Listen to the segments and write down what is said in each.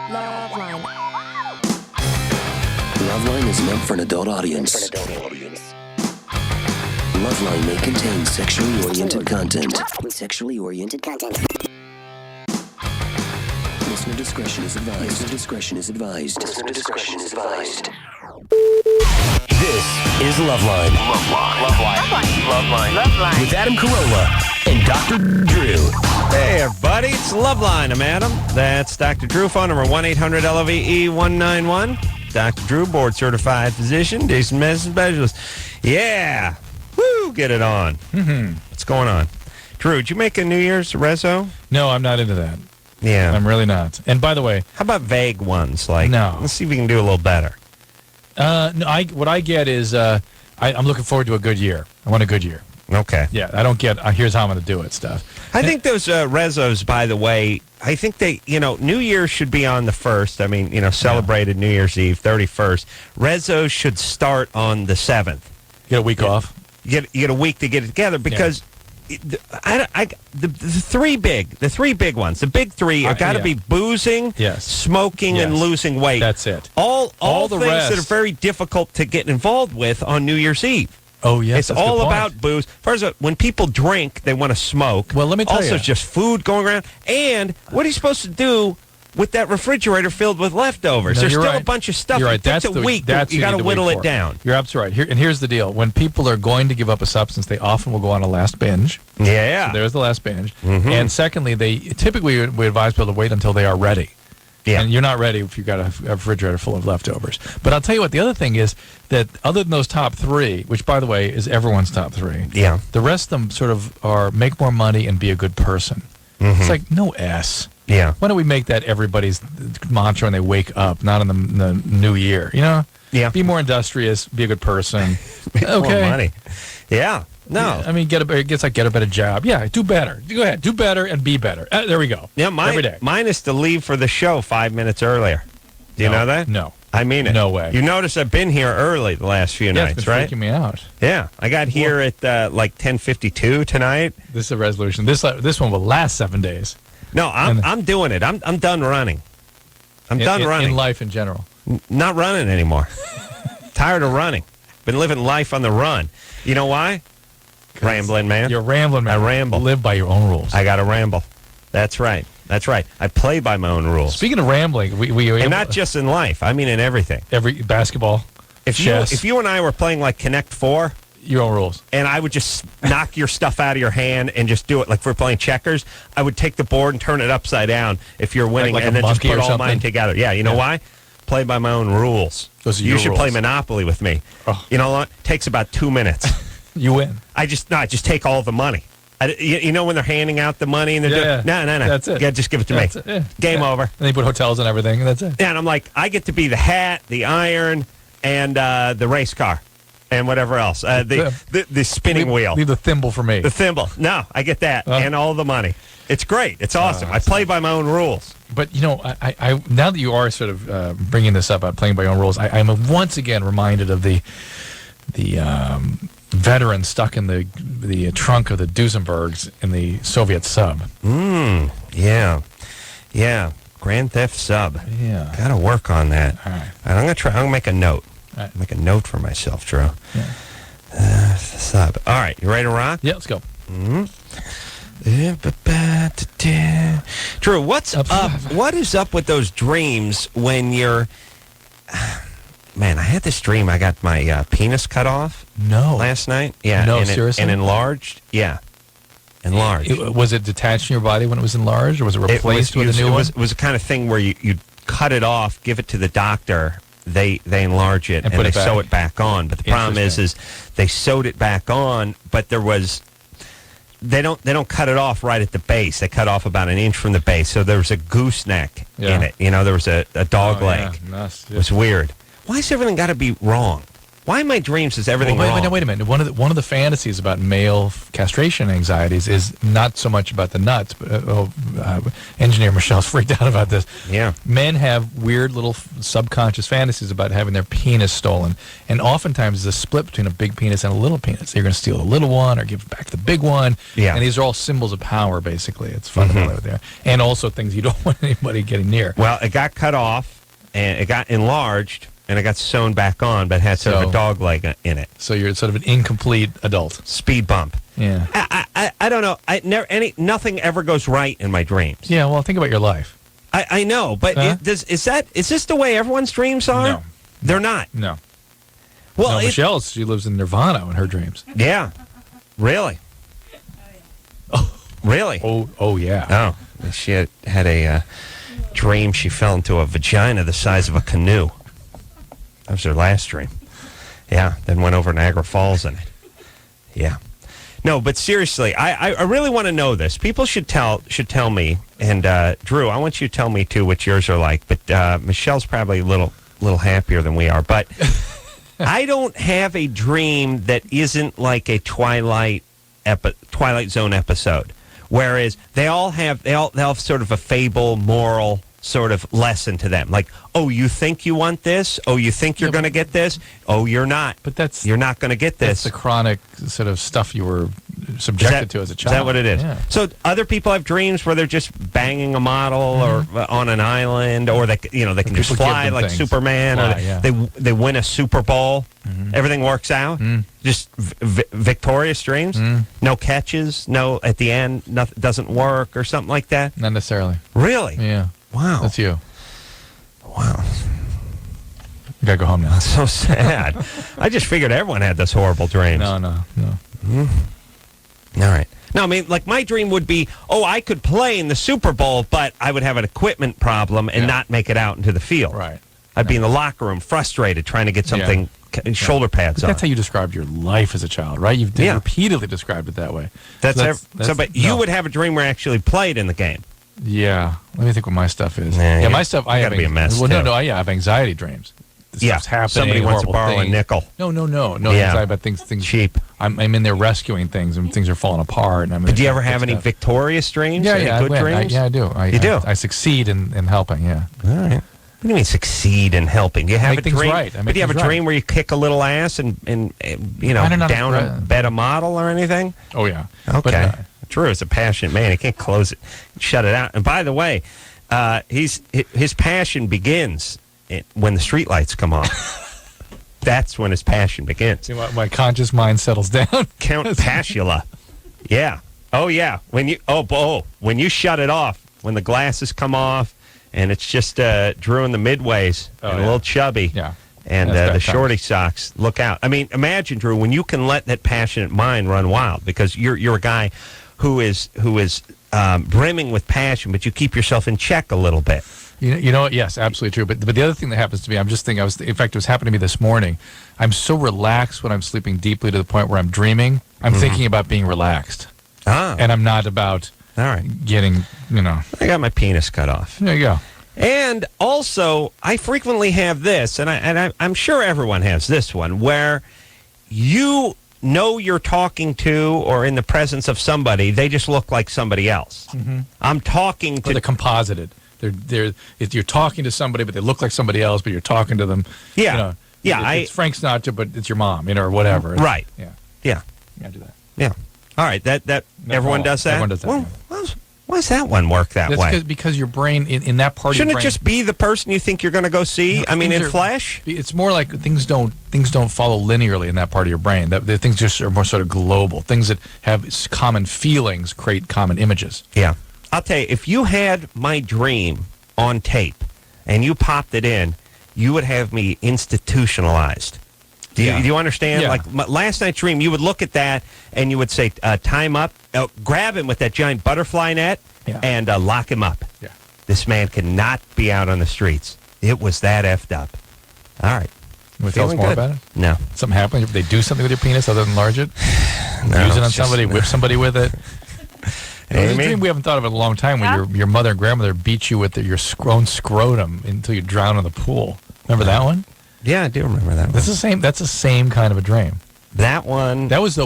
LoveLine. LoveLine is meant for an adult audience. LoveLine may contain sexually oriented content. Listener discretion is advised. This is LoveLine. LoveLine. With Adam Carolla and Dr. Drew. Hey, everybody. It's LoveLine. I'm Adam. That's Dr. Drew. Phone number 1-800-LOVE-191. Dr. Drew, board-certified physician, decent medicine specialist. Yeah. Woo, get it on. Mm-hmm. What's going on? Drew, did you make a New Year's rezo? No, I'm not into that. Yeah. I'm really not. And by the way, how about vague ones? Like, no. Let's see if we can do a little better. No, what I get is I'm looking forward to a good year. I want a good year. Okay. Yeah, I don't get here's how I'm going to do it stuff. I think those rezos, by the way, I think they, New Year's should be on the 1st. I mean, celebrated New Year's Eve, 31st. Rezos should start on the 7th. Get a week off. You get a week to get it together because the three big ones, the big three are got to be boozing, smoking, and losing weight. That's it. All the things rest that are very difficult to get involved with on New Year's Eve. Oh, yes. It's all about booze. First of all, when people drink, they want to smoke. Well, let me tell you. Also, it's just food going around. And what are you supposed to do with that refrigerator filled with leftovers? No, There's still right. a bunch of stuff. You're right. That's a week. You got to whittle it down. You're absolutely right. Here's the deal. When people are going to give up a substance, they often will go on a last binge. Yeah. So there's the last binge. Mm-hmm. And secondly, we advise people to wait until they are ready. Yeah. And you're not ready if you've got a refrigerator full of leftovers. But I'll tell you what, the other thing is that other than those top three, which, by the way, is everyone's top three, the rest of them sort of are make more money and be a good person. Mm-hmm. It's like, no S. Yeah. Why don't we make that everybody's mantra when they wake up, not in the new year, Yeah. Be more industrious, be a good person. Make more money. Yeah. No. Yeah, I mean, get a better job. Yeah, do better. Go ahead. Do better and be better. There we go. Yeah, every day. Mine is to leave for the show 5 minutes earlier. Do you know that? No. I mean it. No way. You notice I've been here early the last few nights, it's been right? freaking me out. Yeah. I got here at like 10:52 tonight. This is a resolution. This one will last 7 days. No, I'm doing it. I'm done running. I'm done running. In life in general. Not running anymore. Tired of running. Been living life on the run. You know why? Rambling, man. You're rambling, man. I ramble. Live by your own rules. I got to ramble. That's right. I play by my own rules. Speaking of rambling, we and not just in life. I mean in everything. Every basketball, chess. If you and I were playing like Connect 4, your own rules, and I would just knock your stuff out of your hand and just do it like if we're playing checkers, I would take the board and turn it upside down if you're winning, like and then just put all something? mine together. Yeah, you know why? Play by my own rules. Those are you your should rules. play Monopoly with me. Oh. You know what? Takes about 2 minutes. You win. I just take all the money. You know when they're handing out the money and they're no. That's it. Yeah, just give it to me. Yeah. Game over. And they put hotels and everything, and that's it. Yeah, and I'm like, I get to be the hat, the iron, and the race car, and whatever else. The spinning wheel. Leave the thimble for me. The thimble. No, I get that and all the money. It's great. It's awesome. I play by my own rules. But I now that you are sort of bringing this up about playing by your own rules, I'm once again reminded of the veteran stuck in the trunk of the Duesenbergs in the Soviet sub. Yeah. Grand Theft sub. Yeah. Got to work on that. All right. I'm going to make a note. All right. Make a note for myself, Drew. Yeah. Sub. All right. You ready to rock? Yeah, let's go. Drew, what's up? What is up with those dreams when you're... Man, I had this dream. I got my penis cut off. No. Last night. Yeah. No, seriously? And enlarged. Yeah. Enlarged. Was it detached from your body when it was enlarged, or was it replaced with a new one? It was the kind of thing where you cut it off, give it to the doctor, they enlarge it, and they sew it back on. But the problem is they sewed it back on, but there was... They don't cut it off right at the base. They cut off about an inch from the base. So there was a gooseneck in it. There was a dog leg. Yeah. It was weird. Why has everything got to be wrong? Why in my dreams is everything wrong? Wait a minute. One of the fantasies about male castration anxieties is not so much about the nuts, but engineer Michelle's freaked out about this. Yeah. Men have weird little subconscious fantasies about having their penis stolen, and oftentimes there's a split between a big penis and a little penis. You're going to steal the little one or give back the big one. Yeah. And these are all symbols of power, basically. It's fundamentally there, and also things you don't want anybody getting near. Well, it got cut off, and it got enlarged. And it got sewn back on, but had sort of a dog leg in it. So you're sort of an incomplete adult. Speed bump. Yeah. I don't know. Nothing ever goes right in my dreams. Yeah. Well, think about your life. I know, but is this the way everyone's dreams are? No, they're not. No. Well, Michelle's, she lives in Nirvana in her dreams. Yeah. Really. Oh, really? Oh yeah. Oh, she had a dream. She fell into a vagina the size of a canoe. That was her last dream. Yeah, then went over Niagara Falls in it. Yeah. No, but seriously, I really want to know this. People should tell me, and Drew, I want you to tell me too what yours are like. But Michelle's probably a little happier than we are. But I don't have a dream that isn't like a Twilight Zone episode. Whereas they all have sort of a fable, moral sort of lesson to them. Like, oh, you think you want this? Oh, you think you're going to get this? Oh, you're not. But you're not going to get this. That's the chronic sort of stuff you were subjected to as a child. Is that what it is? Yeah. So other people have dreams where they're just banging a model or on an island, or they can just fly like Superman. They win a Super Bowl. Everything works out. Just victorious dreams. No catches. No, at the end, nothing doesn't work or something like that. Not necessarily. Really? Yeah. Wow. That's you. Wow. You gotta go home now. That's so sad. I just figured everyone had this horrible dreams. No. All right. No, I mean, like my dream would be, I could play in the Super Bowl, but I would have an equipment problem and not make it out into the field. Right. I'd be in the locker room frustrated trying to get something, shoulder pads on. That's how you described your life as a child, right? You've repeatedly described it that way. But you would have a dream where you actually played in the game. Yeah. Let me think what my stuff is. My stuff, I have... be a mess, well, I have anxiety dreams. Stuff's happening. Somebody wants to borrow a nickel. No. Anxiety about things cheap. I'm in there rescuing things, and things are falling apart. And but do you ever have any victorious dreams? Yeah, good dreams? I do. You do? I succeed in helping, yeah. All right. What do you mean succeed in helping? Do you have a dream? Right. Do you have a dream where you kick a little ass and down a bed a model or anything? Oh, yeah. Okay. Drew is a passionate man. He can't close it, shut it out. And by the way, his passion begins when the streetlights come on. That's when his passion begins. See, my conscious mind settles down. Count Pashula. Yeah. Oh yeah. When you shut it off, when the glasses come off, and it's just Drew in the midways and a little chubby. Yeah. And the shorty socks. Look out. I mean, imagine, Drew, when you can let that passionate mind run wild, because you're a guy who is brimming with passion, but you keep yourself in check a little bit. You know what? Yes, absolutely true. But the other thing that happens to me, I'm just thinking, in fact, it was happening to me this morning. I'm so relaxed when I'm sleeping deeply to the point where I'm dreaming. I'm thinking about being relaxed. And I'm not about getting, I got my penis cut off. There you go. And also, I frequently have this, and I'm sure everyone has this one, where you know you're talking to or in the presence of somebody, they just look like somebody else. I'm talking to... Or they're composited. You're talking to somebody, but they look like somebody else, but you're talking to them. Yeah. It's Frank Sinatra, but it's your mom, or whatever. Right. Yeah. Yeah. You gotta do that. Yeah. All right. Everyone does that? Everyone does that. Well, why does that one work that way? Because your brain, in that part Shouldn't of your brain... it just be the person you think you're going to go see? In flesh? It's more like things don't follow linearly in that part of your brain. The things just are more sort of global. Things that have common feelings create common images. Yeah. I'll tell you, if you had my dream on tape and you popped it in, you would have me institutionalized. Do you understand? Yeah. Like last night's dream, you would look at that and you would say, time up, grab him with that giant butterfly net and lock him up. Yeah. This man cannot be out on the streets. It was that effed up. All right. You want to tell us more about it? No. Something happened? They do something with your penis other than enlarge it? No, use it on somebody, whip somebody with it? There's a Amy? dream we haven't thought of in a long time when your mother and grandmother beat you with your own scrotum until you drown in the pool. Remember that one? Yeah, I do remember that one. That's the same kind of a dream. That one. That was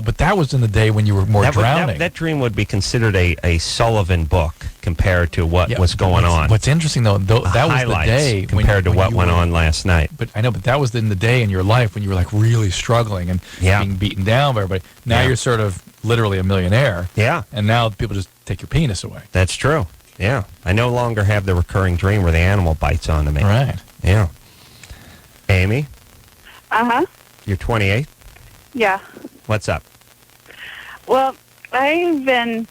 in the day when you were more drowning. That dream would be considered a Sullivan book compared to what was going on. What's interesting though, that was the day compared to what went on last night. But I know, but that was in the day in your life when you were like really struggling and being beaten down by everybody. Now you're sort of literally a millionaire. Yeah. And now people just take your penis away. That's true. Yeah. I no longer have the recurring dream where the animal bites onto me. Right. Yeah. Amy? Uh-huh. You're 28? Yeah. What's up? Well, I've been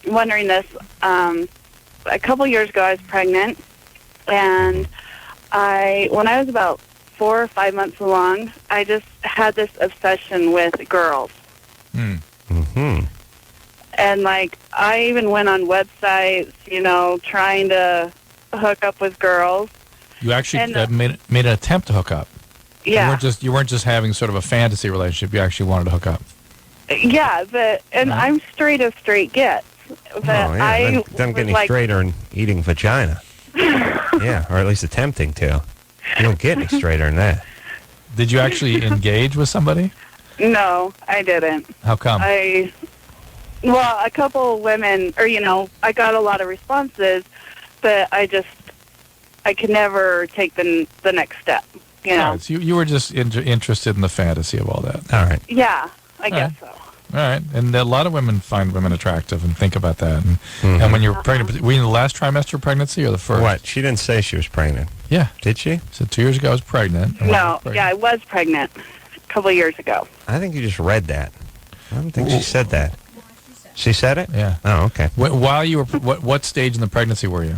wondering this. A couple years ago, I was pregnant, and when I was about 4 or 5 months along, I just had this obsession with girls. Mm-hmm. And, like, I even went on websites, trying to hook up with girls. You actually made an attempt to hook up. Yeah. You weren't just having sort of a fantasy relationship. You actually wanted to hook up. Yeah, I'm straight as straight gets. But I'm getting straighter and eating vagina. Yeah, or at least attempting to. You don't get any straighter than that. Did you actually engage with somebody? No, I didn't. How come? A couple women, I got a lot of responses, but I could never take the next step. Right, so you were just interested in the fantasy of all that. All right. Yeah, I guess so. All right. And a lot of women find women attractive and think about that. And when you're pregnant, were you in the last trimester of pregnancy or the first? What? She didn't say she was pregnant. Yeah. Did she? So 2 years ago I was pregnant. No, I was pregnant a couple of years ago. I think you just read that. I don't think she said that. She said it? Yeah. Oh, okay. While you were, what stage in the pregnancy were you?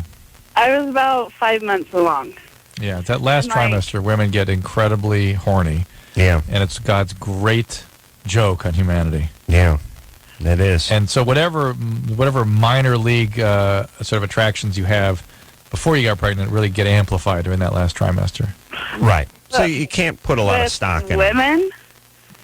I was about 5 months along. Yeah, that last trimester, women get incredibly horny. Yeah. And it's God's great joke on humanity. Yeah, it is. And so whatever minor league sort of attractions you have before you got pregnant really get amplified during that last trimester. Right. So you can't put a lot of stock in it. Women?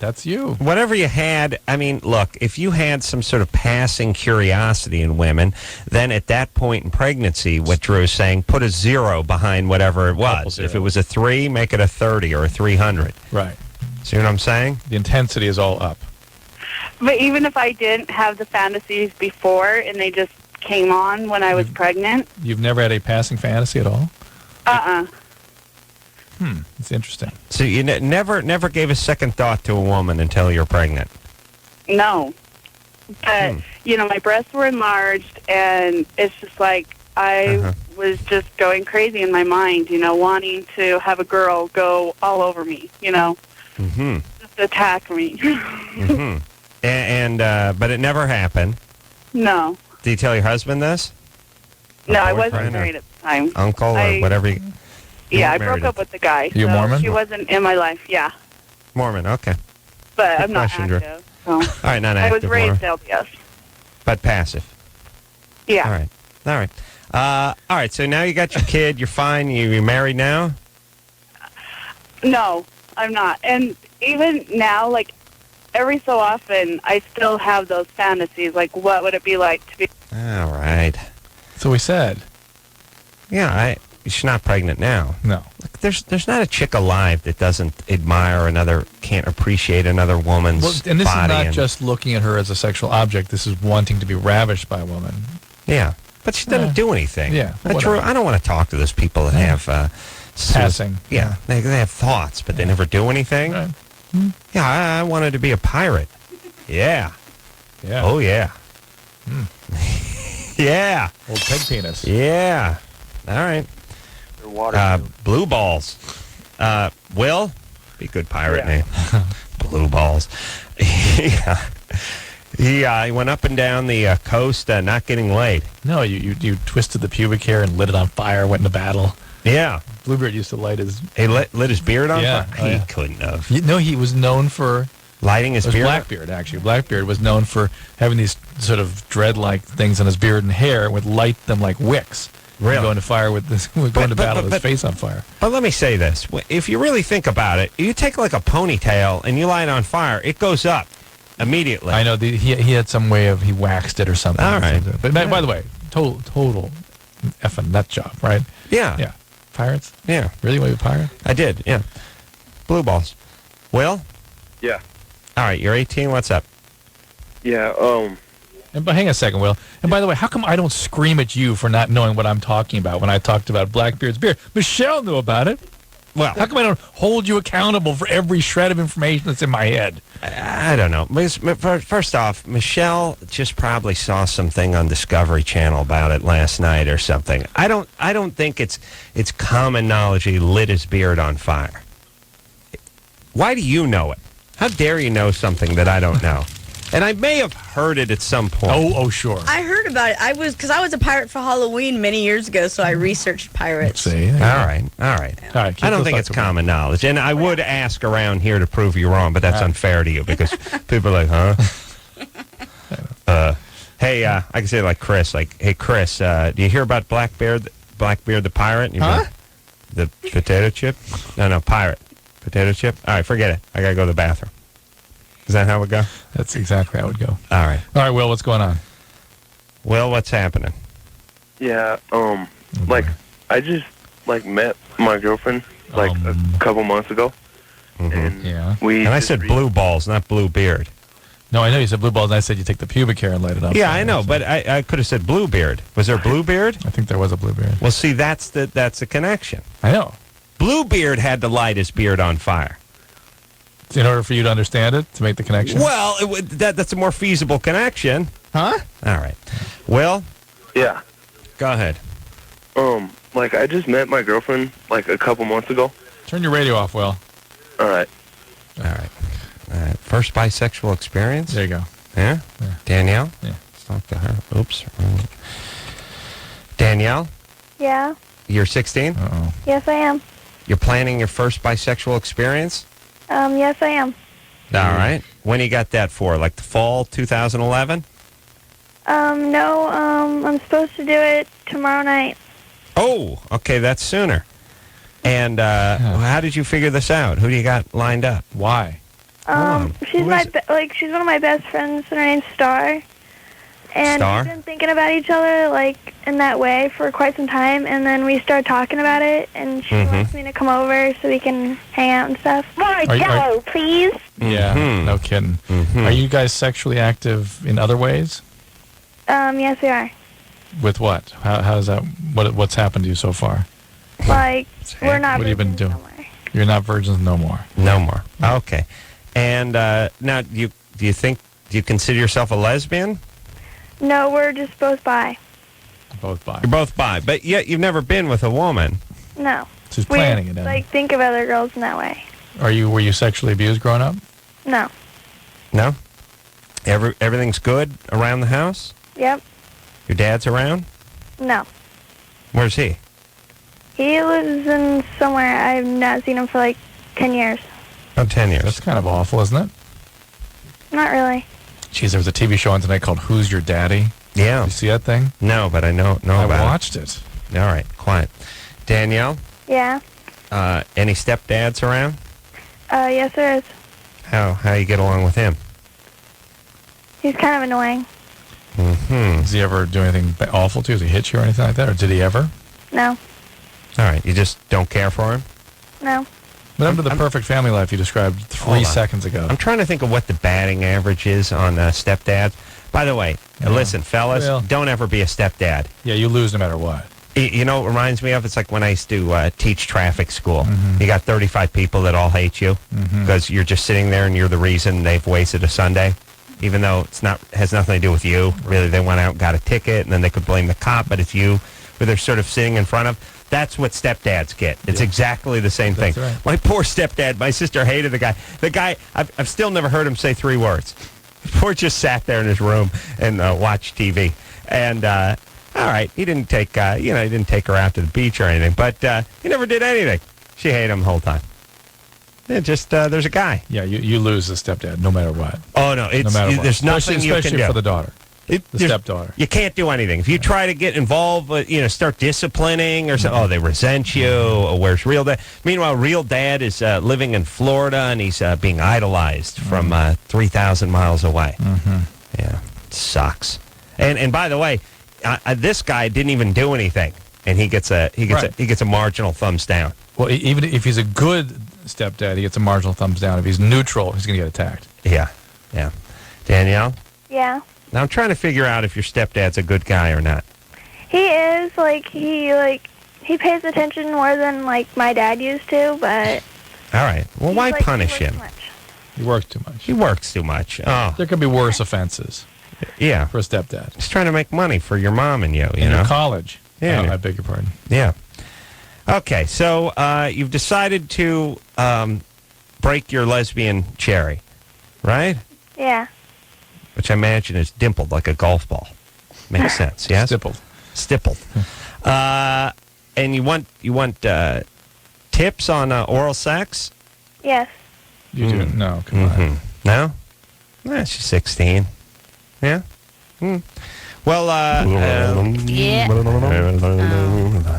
That's you. Whatever you had, I mean, look, if you had some sort of passing curiosity in women, then at that point in pregnancy, what Drew's saying, put a 0 behind whatever it was. If it was a 3, make it a 30 or a 300. Right. See what I'm saying? The intensity is all up. But even if I didn't have the fantasies before and they just came on when I was pregnant. You've never had a passing fantasy at all? Uh-uh. It's interesting. So you never gave a second thought to a woman until you're pregnant? No. But, my breasts were enlarged, and it's just like I was just going crazy in my mind, wanting to have a girl go all over me, just attack me. And but it never happened. No. Did you tell your husband this? No, I wasn't married at the time. Uncle or whatever you... Yeah, I broke up with the guy. You Mormon? She wasn't in my life, yeah. Mormon, okay. But I'm not active. So. All right, not active. I was raised LDS. But passive. Yeah. All right, so now you got your kid, you're fine, you're married now? No, I'm not. And even now, like, every so often, I still have those fantasies. Like, what would it be like to be... All right. So we said. Yeah, she's not pregnant now. No. Look, there's not a chick alive that doesn't admire another, can't appreciate another woman's body. And this is not just looking at her as a sexual object. This is wanting to be ravished by a woman. Yeah. But she doesn't do anything. Yeah. That's true. I don't want to talk to those people that have... passing. Yeah. They have thoughts, but they never do anything. Right. Yeah, I wanted to be a pirate. Yeah. Yeah. Oh, yeah. Yeah. Old pig penis. Yeah. All right. Blue balls. Will? Be a good pirate name. Blue balls. Yeah. He went up and down the coast not getting laid. No, you twisted the pubic hair and lit it on fire, went into battle. Yeah. Bluebeard used to light his... He lit his beard on fire? Oh, he couldn't have. He was known for... Lighting his beard? Blackbeard, actually. Blackbeard was known for having these sort of dread-like things on his beard and hair and would light them like wicks. Really? Going to fire with this, going to battle with his face on fire. But let me say this. If you really think about it, you take like a ponytail and you light it on fire, it goes up immediately. I know. He had some way of... He waxed it or something. All right. But by the way, total effing nut job, right? Yeah. Yeah. Pirates? Yeah. Really want to be a pirate? I did, yeah. Blue balls. Will? Yeah. All right, you're 18. What's up? Yeah, But hang on a second, Will. And by the way, how come I don't scream at you for not knowing what I'm talking about when I talked about Blackbeard's beard? Michelle knew about it. Well, how come I don't hold you accountable for every shred of information that's in my head? I don't know. First off, Michelle just probably saw something on Discovery Channel about it last night or something. I don't think it's common knowledge he lit his beard on fire. Why do you know it? How dare you know something that I don't know? And I may have heard it at some point. Oh, sure. I heard about it. Because I was a pirate for Halloween many years ago, so I researched pirates. See? All right. I don't think it's common knowledge. And I would ask around here to prove you wrong, but that's unfair to you because people are like, huh? Hey, I can say like Chris, hey, Chris, do you hear about Blackbeard the pirate? Huh? The potato chip? No, pirate. Potato chip? All right, forget it. I got to go to the bathroom. Is that how it would go? That's exactly how it would go. All right, Will, what's going on? Will, what's happening? yeah, I just, met my girlfriend, a couple months ago. And Yeah. we And I just said blue balls, not blue beard. No, I know you said blue balls, and I said you take the pubic hair and light it up. Yeah, I know, but I could have said blue beard. Was there blue beard? I think there was a blue beard. Well, see, that's the connection. I know. Bluebeard had to light his beard on fire. In order for you to understand it, to make the connection? Well, that's a more feasible connection. Huh? All right. Will, Yeah. go ahead. I just met my girlfriend, a couple months ago. Turn your radio off, Will. All right. All right. First bisexual experience? There you go. Yeah? Danielle? Yeah. Let's talk to her. Oops. Danielle, Yeah. you're 16? Uh-oh. Yes, I am. You're planning your first bisexual experience? Yes, I am. All right. When you got that for? Like the fall 2011? No, I'm supposed to do it tomorrow night. Oh, okay, that's sooner. And how did you figure this out? Who do you got lined up? Why? She's Who my is it? she's one of my best friends. Her name's Star. And Star? we've been thinking about each other in that way for quite some time, and then we started talking about it, and she wants me to come over so we can hang out and stuff. Please. Yeah, no kidding. Are you guys sexually active in other ways? Yes, we are. With what? How's that? What's happened to you so far? We're not. What have you been virgins doing? no more. You're not virgins no more. No more. Okay. And now, do you consider yourself a lesbian? No, we're just both bi. Both bi. You're both bi, but yet you've never been with a woman. No. She's planning it. We think of other girls in that way. Were you sexually abused growing up? No. No? Everything's good around the house? Yep. Your dad's around? No. Where's he? He lives in somewhere. I've not seen him for 10 years. Oh, 10 years. That's kind of awful, isn't it? Not really. Geez, there was a TV show on tonight called Who's Your Daddy? Yeah. You see that thing? No, but I know about I it. watched it. All right, quiet. Danielle, Yeah. any stepdads around? Yes, there is. How you get along with him? He's kind of annoying. Does he ever do anything awful to you? Does he hit you or anything like that? Or did he ever? No. All right, you just don't care for him? No. Remember the perfect family life you described 3 seconds ago. I'm trying to think of what the batting average is on stepdads. By the way, listen, fellas, don't ever be a stepdad. Yeah, you lose no matter what. You know what it reminds me of? It's like when I used to teach traffic school. You got 35 people that all hate you because you're just sitting there and you're the reason they've wasted a Sunday, even though has nothing to do with you. Really, they went out and got a ticket, and then they could blame the cop, but it's you who they're sort of sitting in front of. That's what stepdads get. It's exactly the same thing. Right. My poor stepdad, my sister hated the guy. The guy, I've still never heard him say 3 words. Poor just sat there in his room and watched TV. And all right, he didn't take he didn't take her out to the beach or anything, but he never did anything. She hated him the whole time. It just there's a guy. Yeah, you lose the stepdad no matter what. Oh no, it's no matter what. There's nothing you can especially do for the daughter. The stepdaughter. You can't do anything. If you try to get involved, start disciplining or something, they resent you. Where's real dad? Meanwhile, real dad is living in Florida, and he's being idolized from 3,000 miles away. Yeah, it sucks. And by the way, this guy didn't even do anything, and he gets a marginal thumbs down. Well, even if he's a good stepdad, he gets a marginal thumbs down. If he's neutral, he's going to get attacked. Yeah. Danielle? Yeah. Now, I'm trying to figure out if your stepdad's a good guy or not. He is, he pays attention more than, my dad used to, but... All right. Well, why punish him? He works too much. He works too much. Oh. There could be worse offenses. Yeah. For a stepdad. He's trying to make money for your mom and you know? In college. Yeah. I beg your pardon. Yeah. Okay, so you've decided to break your lesbian cherry, right? Yeah. Which I imagine is dimpled like a golf ball. Makes sense, yes? Stippled. And you want tips on oral sex? Yes. You do? No, come on. No? She's 16. Yeah? Well, Yeah.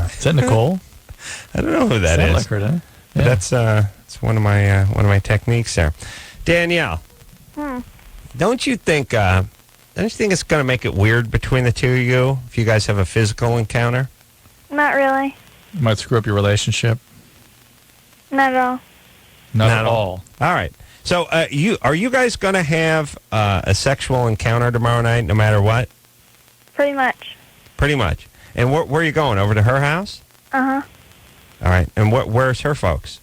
Is that Nicole? I don't know who that is. Like her, huh? But that's one of my techniques there. Danielle, don't you think it's going to make it weird between the two of you if you guys have a physical encounter? Not really. It might screw up your relationship. Not at all. Not at all. All right. So are you guys going to have a sexual encounter tomorrow night, no matter what? Pretty much. Pretty much. And where are you going? Over to her house? Uh-huh. All right. And where's her folks?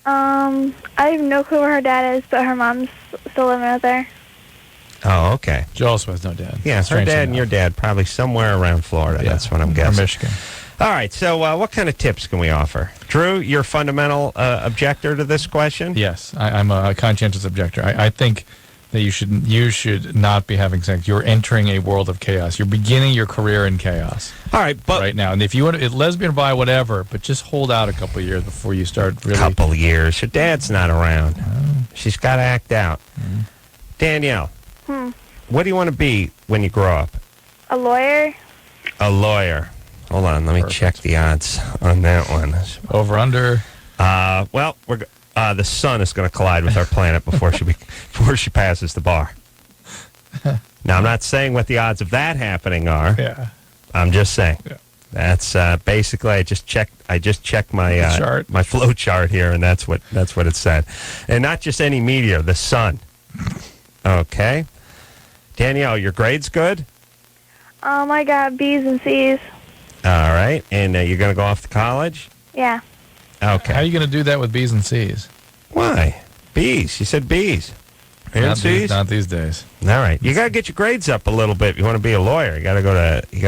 I have no clue where her dad is, but her mom's still living with her. Oh, okay. She also has no dad. Yeah, her dad and your dad probably somewhere around Florida. Yeah, that's what I'm guessing. Or Michigan. All right. So what kind of tips can we offer? Drew, you're a fundamental objector to this question? Yes. I'm a conscientious objector. I think that you should not be having sex. You're entering a world of chaos. You're beginning your career in chaos. All right, but right now, and if you want to, lesbian, bi, whatever, but just hold out a couple of years before you start really. Couple of years. Your dad's not around. She's got to act out. Danielle, what do you want to be when you grow up? A lawyer. A lawyer. Hold on, let me check the odds on that one. Over under. Well, the sun is going to collide with our planet before she passes the bar. Now, I'm not saying what the odds of that happening are. Yeah. I'm just saying. Yeah. That's basically I just checked my chart. my flow chart here, and that's what it said. And not just any meteor, the sun. Okay. Danielle, your grades good? I got B's and C's. All right. And you're going to go off to college? Yeah. Okay. How are you going to do that with B's and C's? Why? B's. You said B's. Not these days. All right. You got to get your grades up a little bit if you want to be a lawyer. You got to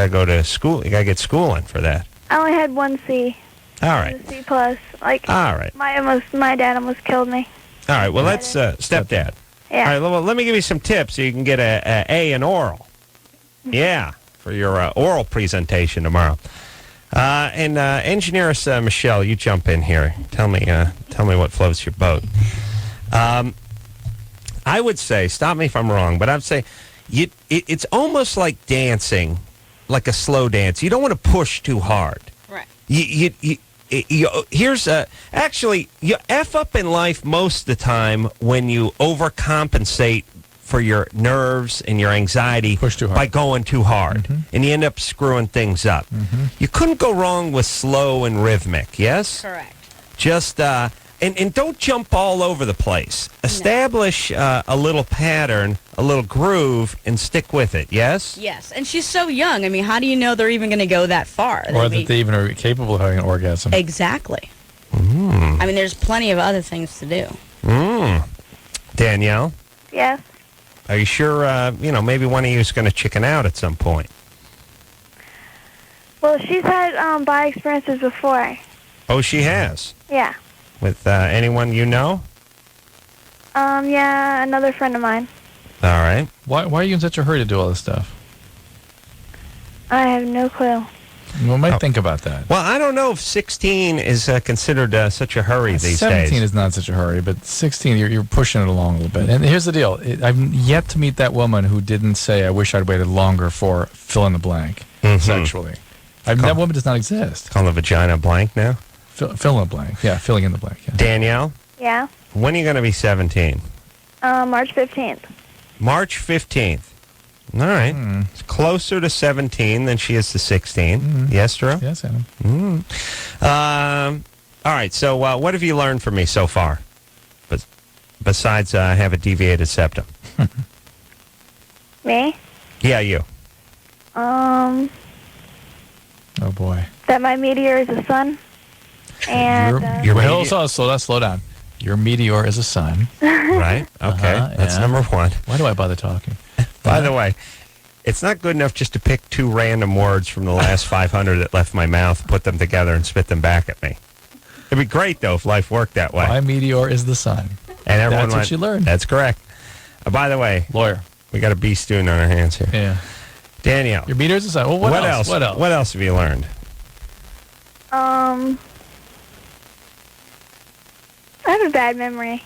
go to school. You got to get schooling for that. I only had one C. All right. A C plus. All right. My dad almost killed me. All right. Well, let's stepdad. Yeah. All right. Well, let me give you some tips so you can get a in oral. Yeah, for your oral presentation tomorrow. And engineeress Michelle, you jump in here. Tell me what floats your boat. I would say, stop me if I'm wrong, but I'd say it's almost like dancing, like a slow dance. You don't want to push too hard. Right. Actually, you F up in life most of the time when you overcompensate for your nerves and your anxiety by going too hard. And you end up screwing things up. You couldn't go wrong with slow and rhythmic, yes? Correct. Just, and don't jump all over the place. Establish a little pattern, a little groove, and stick with it, yes? Yes, and she's so young. I mean, how do you know they're even going to go that far? Or that they even are capable of having an orgasm. Exactly. I mean, there's plenty of other things to do. Danielle? Yes. Are you sure, maybe one of you is going to chicken out at some point? Well, she's had bi experiences before. Oh, she has? Yeah. With anyone you know? Yeah, another friend of mine. All right. Why are you in such a hurry to do all this stuff? I have no clue. We might think about that. Well, I don't know if 16 is considered such a hurry these 17 days. is not such a hurry, but 16, you're pushing it along a little bit. And here's the deal. I've yet to meet that woman who didn't say, I wish I'd waited longer for fill in the blank sexually. That woman does not exist. Call the vagina blank now? Fill in the blank. Yeah, filling in the blank. Yeah. Danielle? Yeah. When are you going to be 17? March 15th. March 15th. All right. It's closer to 17 than she is to 16. Yes, Drew? Yes, Adam. All All right, so what have you learned from me so far? Besides I have a deviated septum. Me? Yeah, you. Oh, boy. That my meteor is a sun. And slow down. Your meteor is a sun. Right? Okay, that's number one. Why do I bother talking? By the way, it's not good enough just to pick 2 random words from the last 500 that left my mouth, put them together, and spit them back at me. It'd be great, though, if life worked that way. My meteor is the sun. And everyone That's what you learned. That's correct. By the way, lawyer, we got a B student on our hands here. Yeah. Danielle. Your meteor is the sun. Well, what else? What else? What else have you learned? I have a bad memory.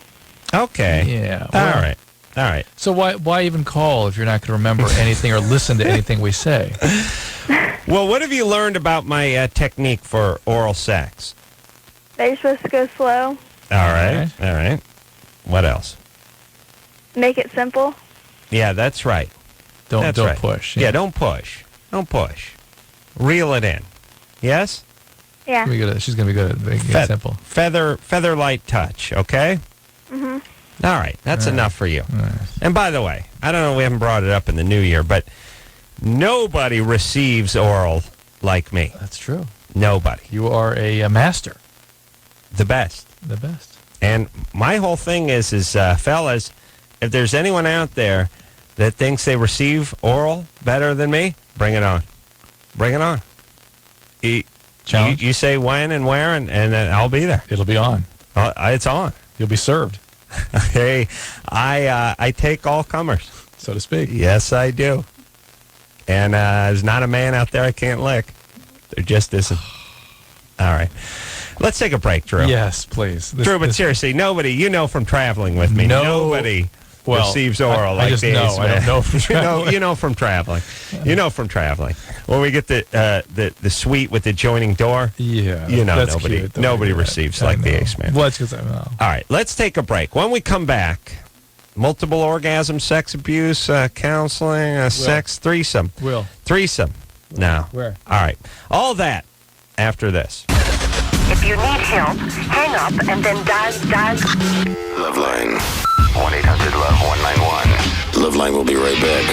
Okay. Yeah. All right. So why even call if you're not going to remember anything or listen to anything we say? Well, what have you learned about my technique for oral sex? That you're supposed to go slow. All right. What else? Make it simple. Yeah, that's right. Don't push. Yeah, don't push. Don't push. Reel it in. Yes? Yeah. She's going to be good at making it simple. Feather light touch, okay? Mm-hmm. All right, that's enough for you. Nice. And by the way, I don't know, we haven't brought it up in the new year, but nobody receives oral like me. That's true. Nobody. You are a master. The best. The best. And my whole thing is fellas, if there's anyone out there that thinks they receive oral better than me, bring it on. Bring it on. You say when and where, and I'll be there. It'll be on. It's on. You'll be served. Hey, I take all comers, so to speak. Yes, I do. And there's not a man out there I can't lick. There just isn't. All right. Let's take a break, Drew. Yes, please. Drew, but seriously, nobody, from traveling with me, nobody receives oral like these. I don't know from traveling. You know from traveling. You know from traveling. When we get the suite with the adjoining door, that's nobody receives like the Ace Man. Well, that's because I know. All right, let's take a break. When we come back, multiple orgasm, sex abuse, counseling, sex, threesome. Threesome. Now. Where? All right. All that after this. If you need help, hang up and then dial. LoveLine. 1-800-LOVE-191. LoveLine will be right back.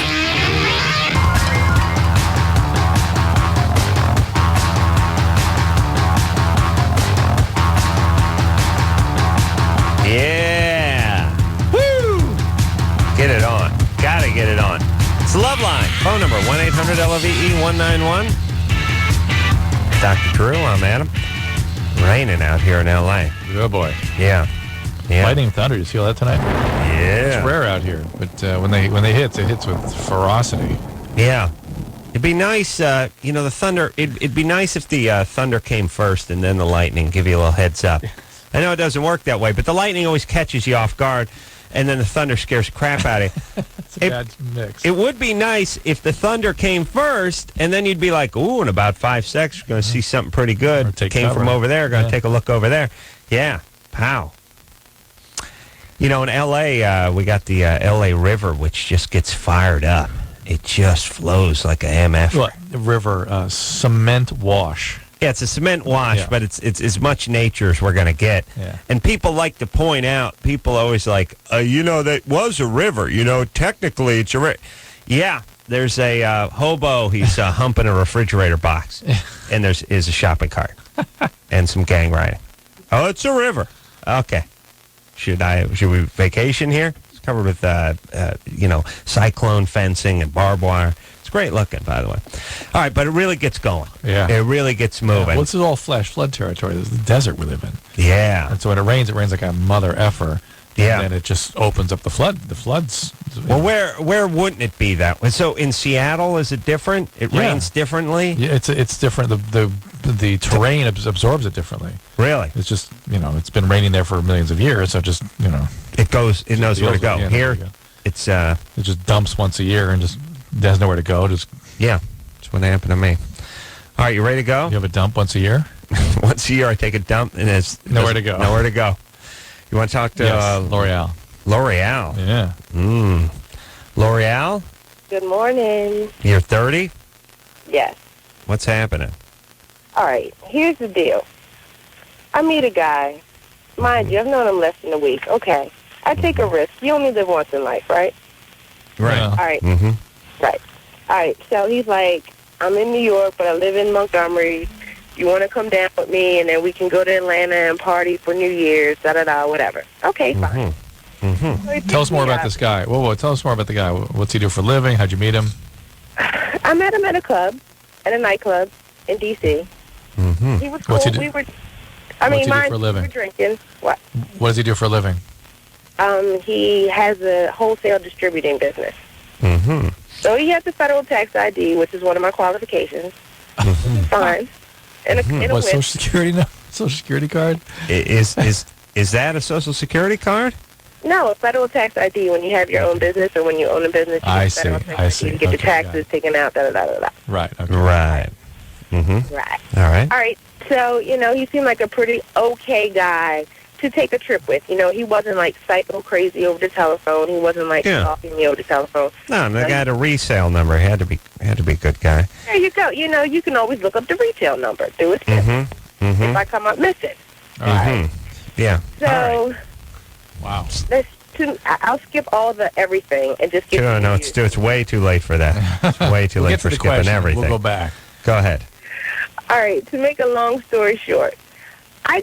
Yeah. Woo! Get it on. Gotta get it on. It's LoveLine. Phone number 1-800-LOVE-191. Dr. Drew, I'm Adam. Raining out here in L.A. Oh, boy. Yeah. Lightning and thunder. You feel that tonight? Yeah. It's rare out here, but when they hit, it hits with ferocity. Yeah. It'd be nice, the thunder, it'd be nice if the thunder came first and then the lightning, give you a little heads up. I know it doesn't work that way, but the lightning always catches you off guard, and then the thunder scares the crap out of you. It's a bad mix. It would be nice if the thunder came first, and then you'd be like, ooh, in about 5 seconds, we're going to see something pretty good. Came from over there, going to take a look over there. Yeah, pow. In L.A., we got the L.A. River, which just gets fired up. It just flows like a MF. What? River, cement wash. Yeah, it's a cement wash, but it's as much nature as we're going to get. Yeah. And people like to point out, people always like, that was a river. Technically it's a river. Yeah, there's a hobo. He's humping a refrigerator box. And there's a shopping cart and some gang riding. Oh, it's a river. Okay. Should we vacation here? It's covered with, cyclone fencing and barbed wire. It's great looking, by the way. All right, but it really gets going. Yeah. It really gets moving. Well, this is all flash flood territory. This is the desert we live in. Yeah. And so when it rains like a mother effer. Yeah. And then it just opens up the floods. Well, where wouldn't it be that way? So in Seattle, is it different? It rains differently? Yeah, it's different. The terrain absorbs it differently. Really? It's just, it's been raining there for millions of years, so just, It knows where to go. Here, it just dumps once a year and just has nowhere to go. That's what happened to me. All right, you ready to go? You have a dump once a year? Once a year, I take a dump, and there's nowhere to go. Nowhere to go. You want to talk to L'Oreal? L'Oreal. Yeah. L'Oreal? Good morning. You're 30? Yes. What's happening? All right. Here's the deal. I meet a guy. Mind you, I've known him less than a week. Okay. I take a risk. You only live once in life, right? Right. All right. Mm-hmm. Right. All right. So he's like, I'm in New York, but I live in Montgomery. You want to come down with me, and then we can go to Atlanta and party for New Year's, da-da-da, whatever. Okay, fine. Mm-hmm. So Tell us more about this guy. Whoa, tell us more about the guy. What's he do for a living? How'd you meet him? I met him at a club, at a nightclub in D.C. Mm-hmm. He was cool. What's he do? We were, What's he do for a living? We were drinking. What? What does he do for a living? He has a wholesale distributing business. Mm-hmm. So he has a federal tax ID, which is one of my qualifications. Fine. And a What, whip. Social Security? No, Social Security card? Is that a Social Security card? No, a federal tax ID when you have your own business or when you own a business. You I get see, federal tax I ID see. to get Okay, your taxes taken out, da-da-da-da-da. Right. Okay. Right. Mm-hmm. Right. All right. All right. So, he seemed like a pretty okay guy to take a trip with. He wasn't like psycho crazy over the telephone. He wasn't like stalking me over the telephone. No, the guy had a resale number. He had to be a good guy. There you go. You can always look up the retail number. Do it. Mm-hmm. If I come up missing. All right. Yeah. So, Wow. I'll skip all the everything and just get No, it's way too late for that. It's way too We'll late get to for the skipping question. everything. We'll go back. Go ahead. All right. To make a long story short, all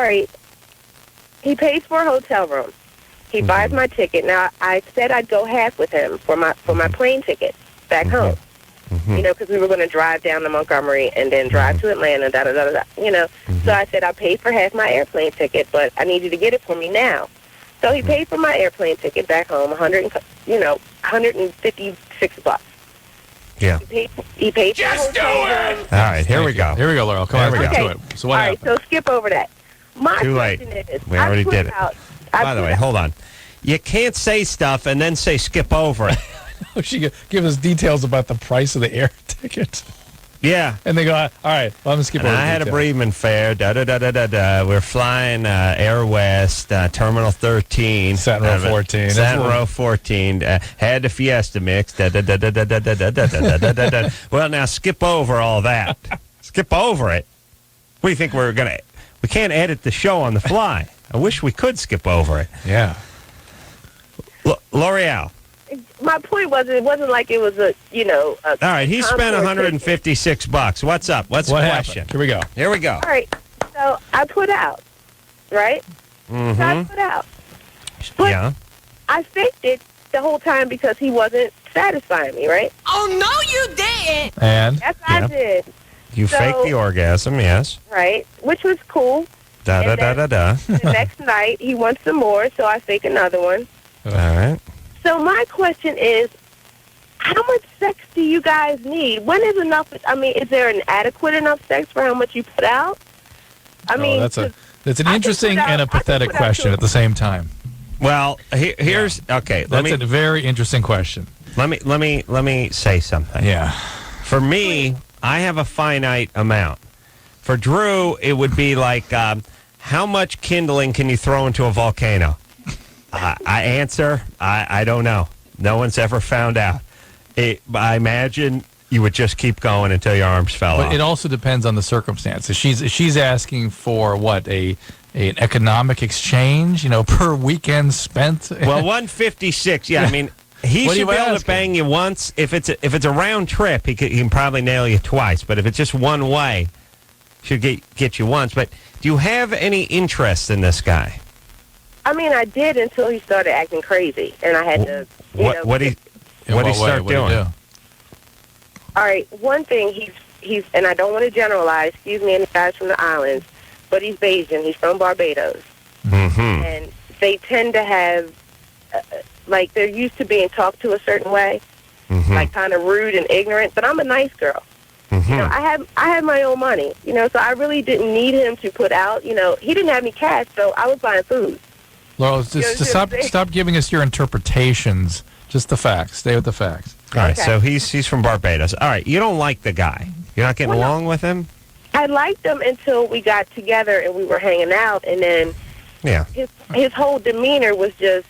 right. He pays for a hotel room. He buys my ticket. Now, I said I'd go half with him for my plane ticket back home. Because we were going to drive down to Montgomery and then drive to Atlanta, da-da-da-da-da, So I said, I'll pay for half my airplane ticket, but I need you to get it for me now. So he paid for my airplane ticket back home, $156. Yeah. He paid for Just do it! All right, here we go. Here we go, Laurel. Come on, Here we let's go. get to it. So what All right, happened? so skip over that. My Too late. question is, We already did it. By the way, hold hold on. You can't say stuff and then say skip over it. She give us details about the price of the air ticket. Yeah. And they go, all right, well, I'm going to skip And over I had a details. bereavement fare. Da-da-da-da-da-da. We're flying Air West, Terminal 13. Satin row 14. Satin row 14. Had the Fiesta mix. Da-da-da-da-da-da-da-da-da-da-da-da. Well, now skip over all that. Skip over it. What do you think we're going to... We can't edit the show on the fly. I wish we could skip over it. Yeah. L'Oreal. My point was, it wasn't like it was a. All right, he spent $156. What's up? What's the question? Here we go. Here we go. All right, so I put out, right? Mm-hmm. So I put out. But Yeah. I faked it the whole time because he wasn't satisfying me, right? Oh, no, you didn't. And? Yes, I did. You faked the orgasm, yes. Right, which was cool. Da-da-da-da-da. The next night, he wants some more, so I fake another one. All right. So my question is, how much sex do you guys need? When is enough? I mean, is there an adequate enough sex for how much you put out? I mean, that's an interesting and a pathetic question at the same time. Well, here's okay. That's a very interesting question. Let me say something. Yeah. For me, I have a finite amount. For Drew, it would be like, how much kindling can you throw into a volcano? I answer, I don't know. No one's ever found out. I imagine you would just keep going until your arms fell off. But it also depends on the circumstances. She's asking for what, an economic exchange, per weekend spent. Well, 156. Yeah, I mean, he should be able to bang you once. If it's a round trip, he can probably nail you twice. But if it's just one way, should get you once. But do you have any interest in this guy? I mean, I did until he started acting crazy, and I had to. What did he start doing? All right, one thing he's and I don't want to generalize. Excuse me, any guys from the islands, but he's Bayesian. He's from Barbados, and they tend to have like they're used to being talked to a certain way, like kind of rude and ignorant. But I'm a nice girl. I have my own money. So I really didn't need him to put out. He didn't have any cash, so I was buying food. Laurel, stop giving us your interpretations. Just the facts. Stay with the facts. All right, so he's from Barbados. All right, you don't like the guy. You're not getting along with him? I liked him until we got together and we were hanging out, and then his whole demeanor was just...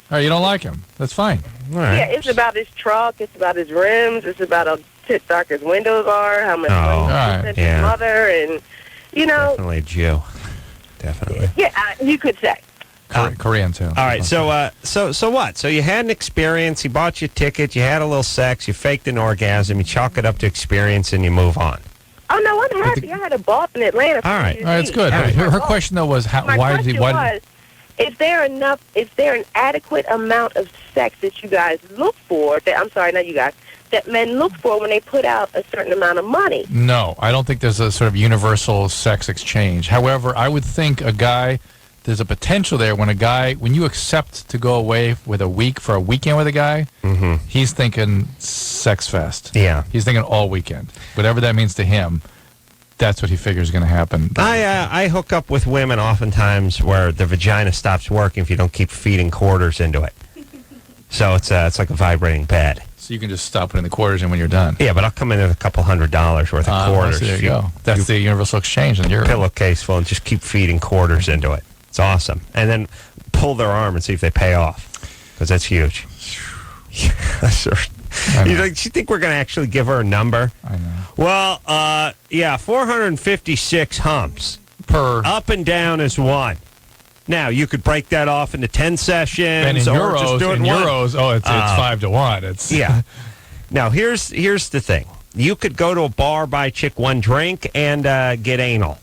All right, you don't like him. That's fine. All right. Yeah, it's about his truck, it's about his rims, it's about how dark his windows are, how much money he sent his mother, and... You know. Definitely a Jew. Definitely. Yeah, you could say. Korean too. All right, so what? So you had an experience. He bought you a ticket. You had a little sex. You faked an orgasm. You chalk it up to experience, and you move on. Oh no, I'm happy. I had a ball in Atlanta. All right, it's good. Her question though was why did he? Is there an adequate amount of sex that you guys look for? That men look for when they put out a certain amount of money? No, I don't think there's a sort of universal sex exchange. However, I would think there's a potential there when you accept to go away for a weekend with a guy, he's thinking sex fest. Yeah. He's thinking all weekend. Whatever that means to him, that's what he figures is going to happen. I hook up with women oftentimes where the vagina stops working if you don't keep feeding quarters into it. So it's like a vibrating bed. So you can just stop putting the quarters in when you're done. Yeah, but I'll come in with a couple $100 worth of quarters. There you go. That's the universal exchange. And your pillowcase full and just keep feeding quarters into it. It's awesome. And then pull their arm and see if they pay off, because that's huge. You think we're going to actually give her a number? I know. Well, 456 humps. Per. Up and down is one. Now, you could break that off into 10 sessions. And in euros, it's 5 to 1. It's yeah. Now, here's the thing. You could go to a bar, buy a chick one drink, and get anal.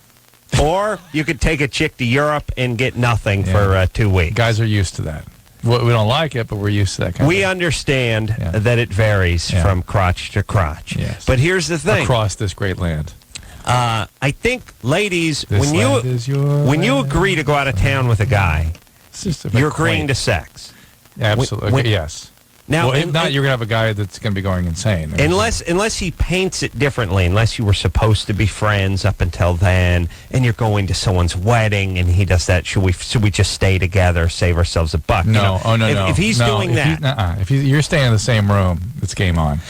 Or you could take a chick to Europe and get nothing for 2 weeks. Guys are used to that. We don't like it, but we're used to that kind of thing. We understand that it varies from crotch to crotch. Yes. But here's the thing. Across this great land. I think, ladies, when you land. agree to go out of town with a guy, you're agreeing to sex. Absolutely. Yes. Now, if not, you're going to have a guy that's going to be going insane. Unless he paints it differently, unless you were supposed to be friends up until then, and you're going to someone's wedding, and he does that, should we just stay together, save ourselves a buck? No, If he's doing that. If you're staying in the same room, it's game on.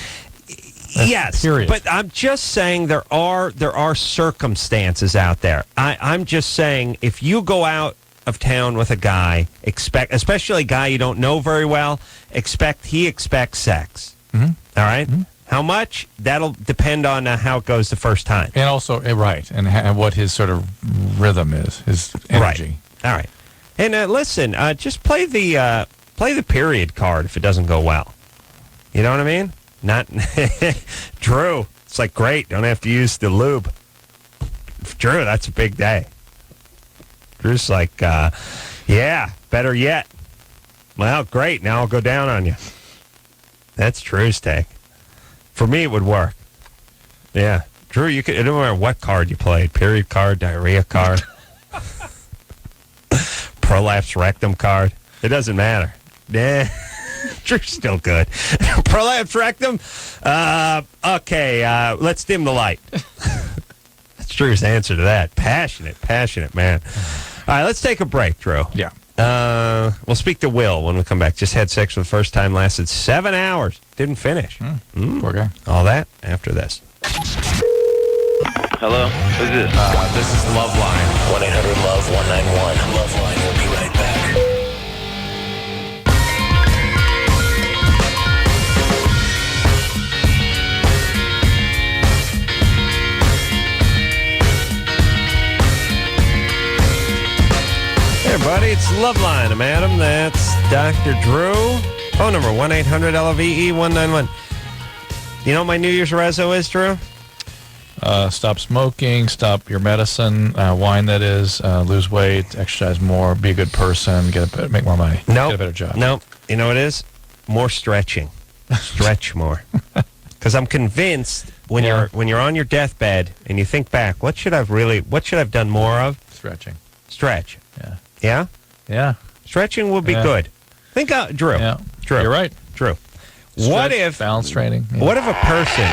Yes, period. But I'm just saying there are circumstances out there. I'm just saying if you go out of town with a guy, especially a guy you don't know very well, he expects sex. Mm-hmm. All right? Mm-hmm. How much? That'll depend on how it goes the first time. And also, and what his sort of rhythm is, his energy. Right. All right. And listen, just play the period card if it doesn't go well. You know what I mean? Not Drew. It's like, great, don't have to use the lube. Drew, that's a big day. Drew's like, better yet. Well, great, now I'll go down on you. That's Drew's take. For me, it would work. Yeah. Drew, it don't matter what card you played. Period card, diarrhea card, prolapse rectum card. It doesn't matter. Yeah. Drew's still good. Prolapse rectum? Okay, let's dim the light. That's Drew's answer to that. Passionate man. All right, let's take a break, Drew. Yeah. We'll speak to Will when we come back. Just had sex for the first time, lasted 7 hours. Didn't finish. Poor guy. All that after this. Hello? Who's this? This is LoveLine. 1-800-LOVE-191. LoveLine will be right back. Hey, everybody, it's LoveLine. I'm Adam. That's Dr. Drew. Phone number, 1-800-LOVE-191. You know what my New Year's reso is, Drew? Stop smoking, stop your medicine, wine that is, lose weight, exercise more, be a good person, make more money, get a better job. Nope. You know what it is? More stretching. Stretch more. Because I'm convinced when you're on your deathbed and you think back, what should I've done more of? Stretch. Yeah. Yeah? Yeah. Stretching would be good. Think out, Drew. Yeah. Drew. You're right. Drew. What if balance training? Yeah. What if a person?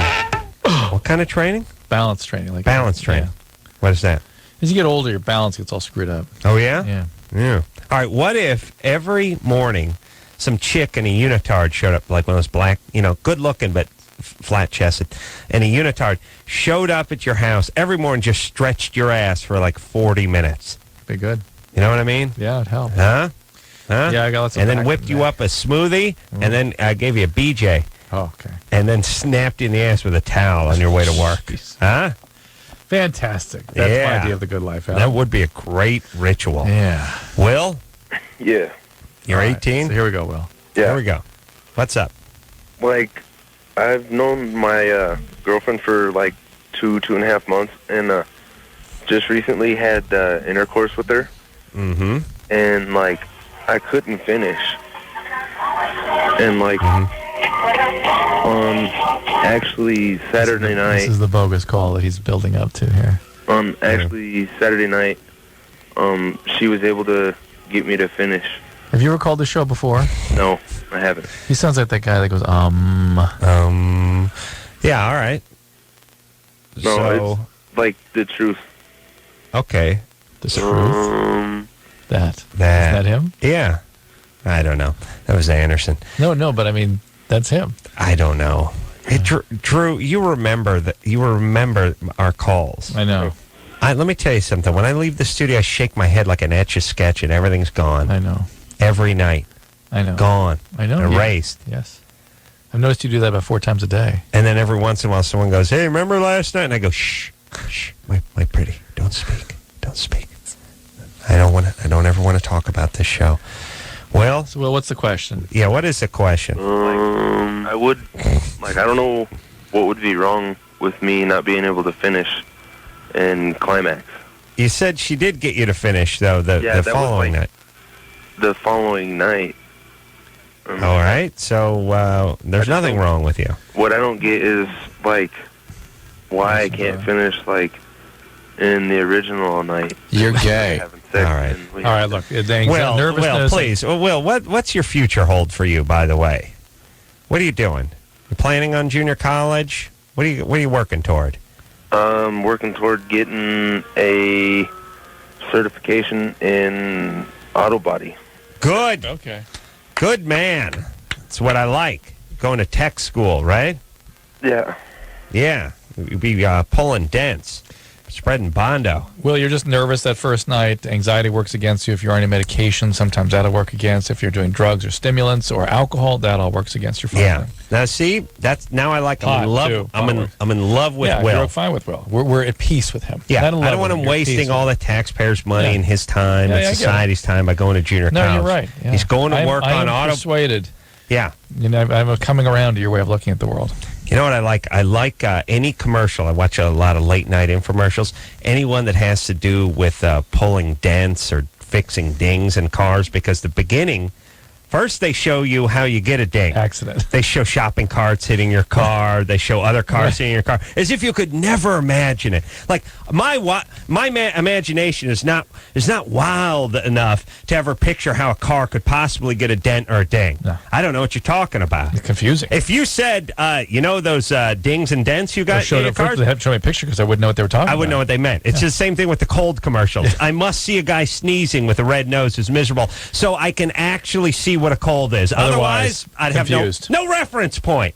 What kind of training? Balance training. Balance training. Yeah. What is that? As you get older, your balance gets all screwed up. Oh yeah. Yeah. All right. What if every morning some chick in a unitard showed up, like one of those black, good looking but flat chested, and a unitard showed up at your house every morning, just stretched your ass for like 40 minutes. Be good. You know what I mean? Yeah, it'd help. Huh? Yeah, I got lots of. And then whipped you up a smoothie, and then gave you a BJ. Oh, okay. And then snapped you in the ass with a towel on your way to work. Jeez. Huh? Fantastic. That's my idea of the good life, Al. That would be a great ritual. Yeah. Will? Yeah. You're 18? So here we go, Will. Yeah. Here we go. What's up? Like, I've known my girlfriend for like 2.5 months, and just recently had intercourse with her. Mm-hmm. And like, I couldn't finish. And like, actually Saturday night. This is the bogus call that he's building up to here. Actually Saturday night, she was able to get me to finish. Have you ever called the show before? No, I haven't. He sounds like that guy that goes, Yeah, all right. No, So, it's like the truth. okay. The truth? Isn't that him? Yeah. I don't know. That was Anderson. No, but I mean, that's him. I don't know. Hey, Drew, you remember our calls. I know. Let me tell you something. When I leave the studio, I shake my head like an Etch-a-Sketch and everything's gone. I know. Every night. I know. Gone. I know. Erased. Yes. I've noticed you do that about 4 times a day. And then every once in a while someone goes, hey, remember last night? And I go, shh, my pretty, don't speak. I don't ever want to talk about this show. Well, So, Will, what's the question? yeah, what is the question? I don't know what would be wrong with me not being able to finish in climax. You said she did get you to finish, though, the following night. The following night. All right, so there's nothing wrong with you. What I don't get is, like, why I can't finish, like, in the original night. You're gay. Having sex. All right, look. Well, please. Will, what's your future hold for you, by the way? What are you doing? You planning on junior college? What are you working toward? Working toward getting a certification in auto body. Good. Okay. Good man. That's what I like. Going to tech school, right? Yeah. Yeah. You'd be pulling dents, spreading Bondo. Will, you're just nervous that first night. Anxiety works against you if you're on any medication. Sometimes that'll work against. If you're doing drugs or stimulants or alcohol, that all works against your functioning. Yeah. Now, see, now I like. I'm in love. I'm in love with Will. You're fine with Will. We're at peace with him. Yeah. Not in love I don't want with him You're at wasting peace all the taxpayers' money and his time and society's time by going to junior college. No, you're right. Yeah. He's going to work on auto. I'm persuaded. Yeah. You know, I'm coming around to your way of looking at the world. You know what I like? I like any commercial. I watch a lot of late-night infomercials. Anyone that has to do with pulling dents or fixing dings in cars, because the beginning, first they show you how you get a ding. Accident. They show shopping carts hitting your car. They show other cars hitting your car, as if you could never imagine it. Like my imagination is not wild enough to ever picture how a car could possibly get a dent or a ding. No. I don't know what you're talking about. It's confusing. If you said, those dings and dents you got in your cars, they had to show me a picture because I wouldn't know what they were talking about. I wouldn't know what they meant. It's the same thing with the cold commercials. I must see a guy sneezing with a red nose who's miserable so I can actually see what a cold is. Otherwise I'd confused. have no reference point.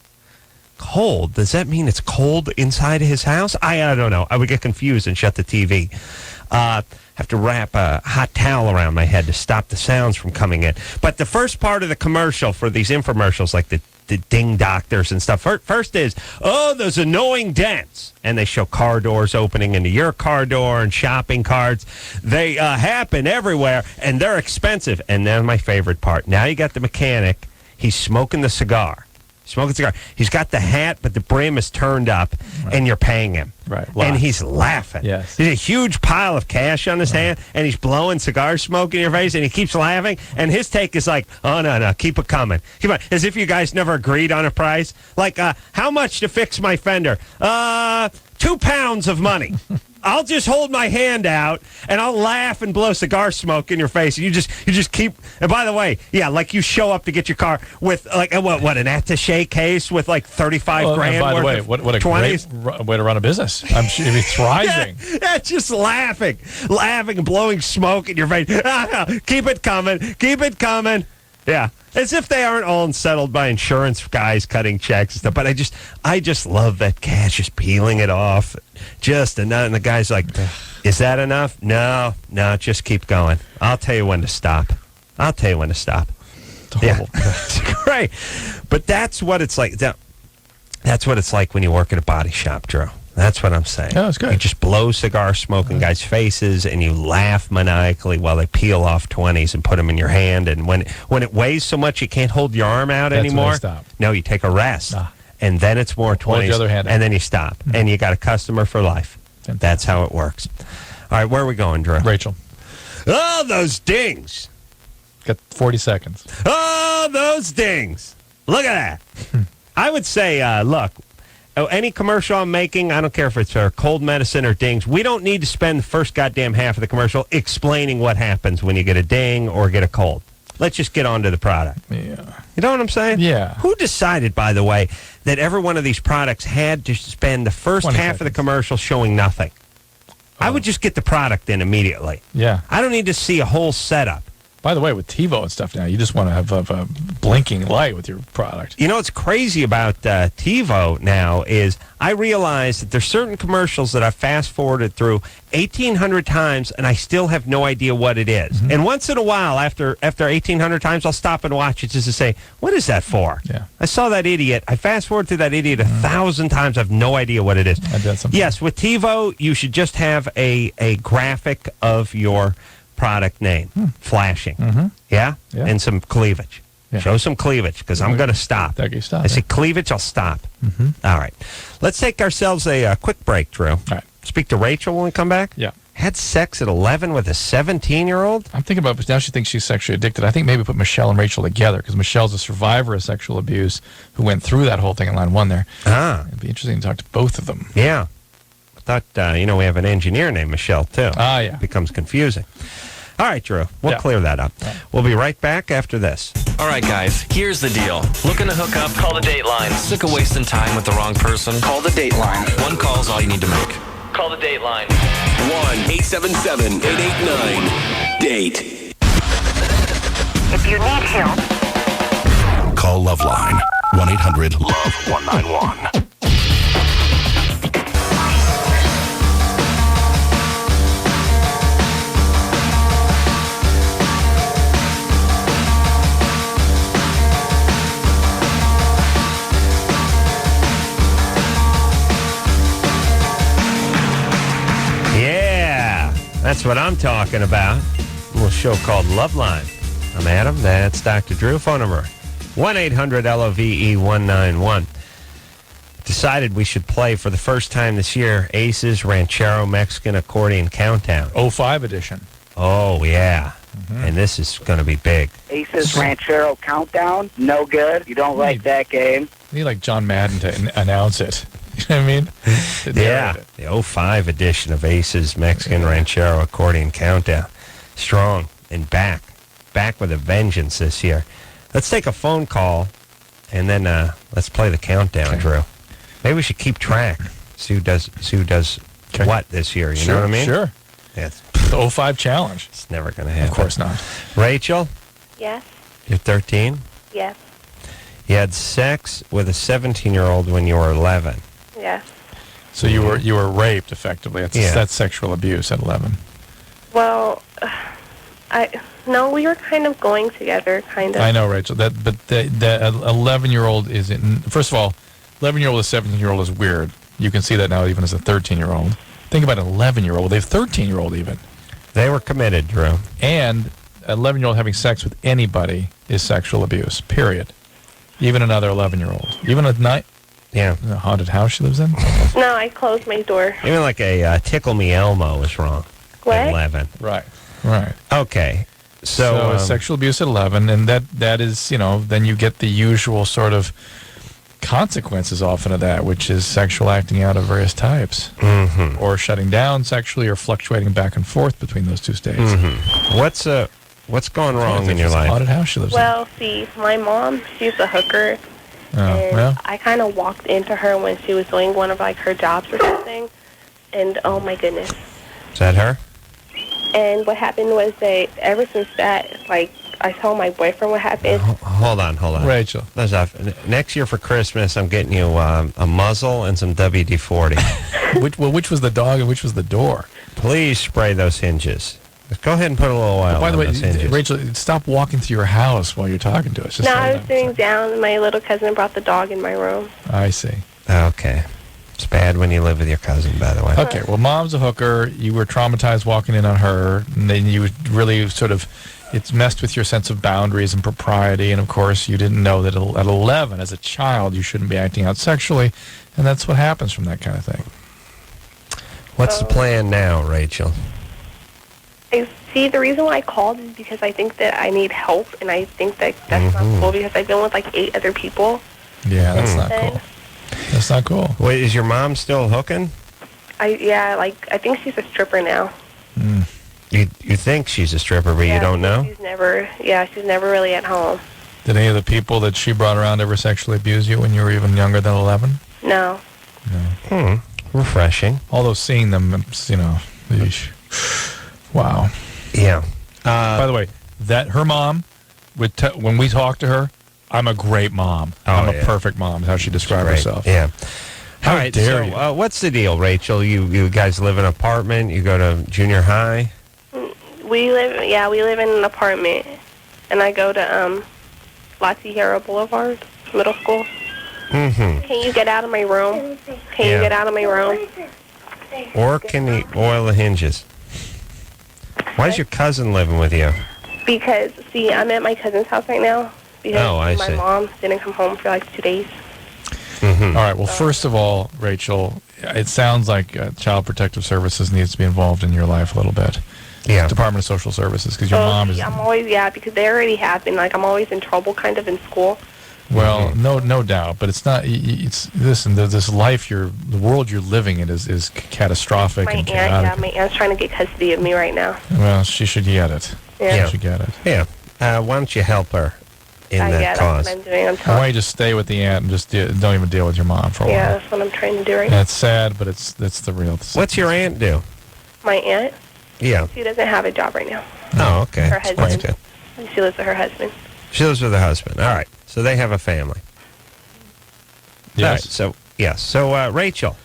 Cold? Does that mean it's cold inside of his house? I don't know. I would get confused and shut the TV. Have to wrap a hot towel around my head to stop the sounds from coming in. But the first part of the commercial for these infomercials, like the ding doctors and stuff, first is, those annoying dents. And they show car doors opening into your car door and shopping carts. They happen everywhere, and they're expensive. And then my favorite part. Now you got the mechanic. He's smoking the cigar. He's got the hat, but the brim is turned up, and you're paying him. Right. And he's laughing. Yes. There's a huge pile of cash on his hand, and he's blowing cigar smoke in your face, and he keeps laughing. And his take is like, oh, no, keep it coming. Keep on. As if you guys never agreed on a price. Like, how much to fix my fender? 2 pounds of money. I'll just hold my hand out and I'll laugh and blow cigar smoke in your face. And you just keep. And by the way, like you show up to get your car with like an attaché case with like 35 grand. By the way, worth what a 20s. great way to run a business. I'm sure you'd be thriving. Just laughing and blowing smoke in your face. Keep it coming. Yeah. As if they aren't all unsettled by insurance guys cutting checks and stuff. But I just love that cash, just peeling it off. And the guy's like, is that enough? No, just keep going. I'll tell you when to stop. It's horrible. Yeah. It's great. But that's what it's like. That's what it's like when you work at a body shop, Drew. That's what I'm saying. Yeah, that's good. You just blow cigar smoke in guys' faces, and you laugh maniacally while they peel off 20s and put them in your hand. And when it weighs so much you can't hold your arm out anymore, when I stop. No, you take a rest, and then it's more 20s, hold the other hand out. and then you stop, and you got a customer for life. Fantastic. That's how it works. All right, where are we going, Drew? Rachel. Oh, those dings. Got 40 seconds. Oh, those dings. Look at that. I would say, look, any commercial I'm making, I don't care if it's for cold medicine or dings, we don't need to spend the first goddamn half of the commercial explaining what happens when you get a ding or get a cold. Let's just get on to the product. Yeah. You know what I'm saying? Yeah. Who decided, by the way, that every one of these products had to spend the first half of the commercial showing nothing? I would just get the product in immediately. Yeah. I don't need to see a whole setup. By the way, with TiVo and stuff now, you just want to have a blinking light with your product. You know what's crazy about TiVo now is I realize that there's certain commercials that I fast-forwarded through 1,800 times, and I still have no idea what it is. Mm-hmm. And once in a while, after 1,800 times, I'll stop and watch it just to say, what is that for? Yeah. I saw that idiot. I fast-forwarded through that idiot 1,000 times. I have no idea what it is. I did something. Yes, with TiVo, you should just have a graphic of your product name flashing. Yeah? And some cleavage. Yeah. Show some cleavage, because I'm going to stop. Okay, stop. I say cleavage, I'll stop. All right. Let's take ourselves a quick break, Drew. All right. Speak to Rachel when we come back. Yeah. Had sex at 11 with a 17-year-old? I'm thinking about, now she thinks she's sexually addicted. I think maybe put Michelle and Rachel together, because Michelle's a survivor of sexual abuse who went through that whole thing in line one there. It'd be interesting to talk to both of them. Yeah. I thought, we have an engineer named Michelle, too. Yeah. Becomes confusing. All right, Drew. We'll clear that up. Yeah. We'll be right back after this. All right, guys, here's the deal. Looking to hook up? Call the Dateline. Sick of wasting time with the wrong person? Call the Dateline. One call's all you need to make. Call the Dateline. 1-877-889-DATE. If you need help, Call LoveLine. 1-800-LOVE-191. That's what I'm talking about. A little show called LoveLine. I'm Adam. That's Dr. Drew. Phone number 1-800-LOVE-191. Decided we should play for the first time this year Ace's Ranchero Mexican Accordion Countdown. 05 edition. Oh, yeah. And this is going to be big. Ace's Ranchero Countdown? No good. You don't like that game? You need like John Madden to announce it. You know what I mean? Yeah, the 05 edition of Ace's Mexican Ranchero Accordion Countdown. Strong and back with a vengeance this year. Let's take a phone call, and then let's play the countdown, Drew. Maybe we should keep track. See who does what this year. You know what I mean? Sure. Yeah, the 05 challenge. It's never going to happen. Of course not. Rachel? Yes. You're 13? Yes. You had sex with a 17-year-old when you were 11. Yes. So you were raped, effectively. That's sexual abuse at 11. Well, no, we were kind of going together, kind of. I know, Rachel. But the 11-year-old is first of all, 11-year-old to 17-year-old is weird. You can see that now, even as a 13-year-old. Think about an 11-year-old. They have 13-year-old even. They were committed, Drew. And an 11-year-old having sex with anybody is sexual abuse. Period. Even another 11-year-old. Even a night. Yeah. The haunted house she lives in? No, I closed my door. Even like a Tickle Me Elmo is wrong. What? At 11. Right. Okay. So sexual abuse at 11, and that is, then you get the usual sort of consequences often of that, which is sexual acting out of various types. Or shutting down sexually or fluctuating back and forth between those two states. What's gone wrong in your life? Haunted house she lives in. Well, see, my mom, she's a hooker. I kind of walked into her when she was doing one of her jobs or something, and oh my goodness. Is that her? And what happened was that ever since that, I told my boyfriend what happened. Hold on. Rachel. Next year for Christmas, I'm getting you a muzzle and some WD-40. which was the dog and which was the door? Please spray those hinges. Go ahead and put a little oil By the way, on those hinges. Rachel, stop walking through your house while you're talking to us. I was sitting down, and my little cousin brought the dog in my room. I see. Okay. It's bad when you live with your cousin, by the way. Okay, well, mom's a hooker. You were traumatized walking in on her, and then you really sort of, it's messed with your sense of boundaries and propriety, and of course, you didn't know that at 11, as a child, you shouldn't be acting out sexually, and that's what happens from that kind of thing. What's the plan now, Rachel? See, the reason why I called is because I think that I need help, and I think that that's not cool because I've been with like 8 other people. Yeah, that's not cool. That's not cool. Wait, is your mom still hooking? I think she's a stripper now. You think she's a stripper, but you don't know? She's never really at home. Did any of the people that she brought around ever sexually abuse you when you were even younger than 11? No. Refreshing. Although seeing them, eesh. Wow. Yeah. By the way, that her mom would when we talk to her, I'm a great mom. I'm a perfect mom, is how she described herself. Yeah. How All right, dare you? What's the deal, Rachel? You guys live in an apartment? You go to junior high? We live in an apartment, and I go to La Tierra Boulevard Middle School. Mm-hmm. Can you get out of my room? Can you get out of my room? Or can you oil the hinges? Why is your cousin living with you? Because, see, I'm at my cousin's house right now because my mom didn't come home for like 2 days. Mm-hmm. All right. Well, first of all, Rachel, it sounds like Child Protective Services needs to be involved in your life a little bit. Yeah. Department of Social Services, because your mom is. I'm always because they already have been. Like I'm always in trouble, kind of in school. Well, no doubt, but it's not. Listen. This life the world you're living in is catastrophic and chaotic. My aunt's trying to get custody of me right now. Well, she should get it. Yeah. She should get it. Yeah. Why don't you help her in that cause? That's what I'm doing. Why don't you just stay with the aunt and just don't even deal with your mom for a while? Yeah, that's what I'm trying to do right now. That's sad, but that's the real. What's your aunt do? My aunt? Yeah. She doesn't have a job right now. Oh, okay. Her husband. Good. She lives with her husband. She lives with her husband. All right. So they have a family. Yes. All right. So, yes. So, Rachel.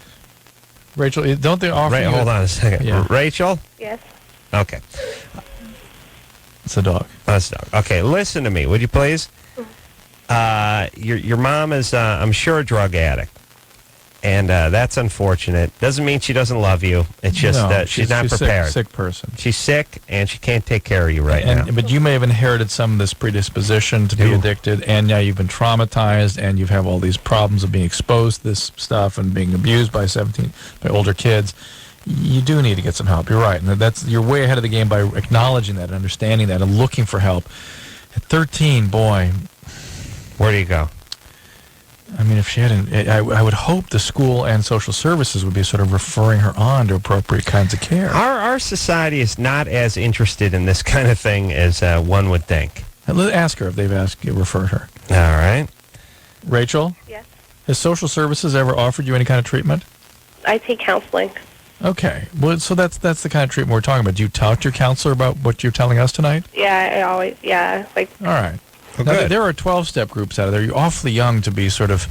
Rachel, don't they offer you... Hold on a second. Yeah. Rachel? Yes. Okay. It's a dog. That's a dog. Okay, listen to me, would you please? Your mom is, I'm sure, a drug addict. And that's unfortunate. Doesn't mean she doesn't love you. It's just that she's not prepared. Sick person. She's sick, and she can't take care of you now. But you may have inherited some of this predisposition to be addicted, and now you've been traumatized, and you have all these problems of being exposed to this stuff and being abused by older kids. You do need to get some help. You're right, and you're way ahead of the game by acknowledging that, and understanding that, and looking for help. At 13, boy, where do you go? I mean, if she hadn't, I would hope the school and social services would be sort of referring her on to appropriate kinds of care. Our society is not as interested in this kind of thing as one would think. Let's ask her if they've referred her. All right. Rachel? Yes. Has social services ever offered you any kind of treatment? I take counseling. Okay. Well, so that's the kind of treatment we're talking about. Do you talk to your counselor about what you're telling us tonight? Yeah, I always, like... All right. Now, there are 12-step groups out there. You're awfully young to be sort of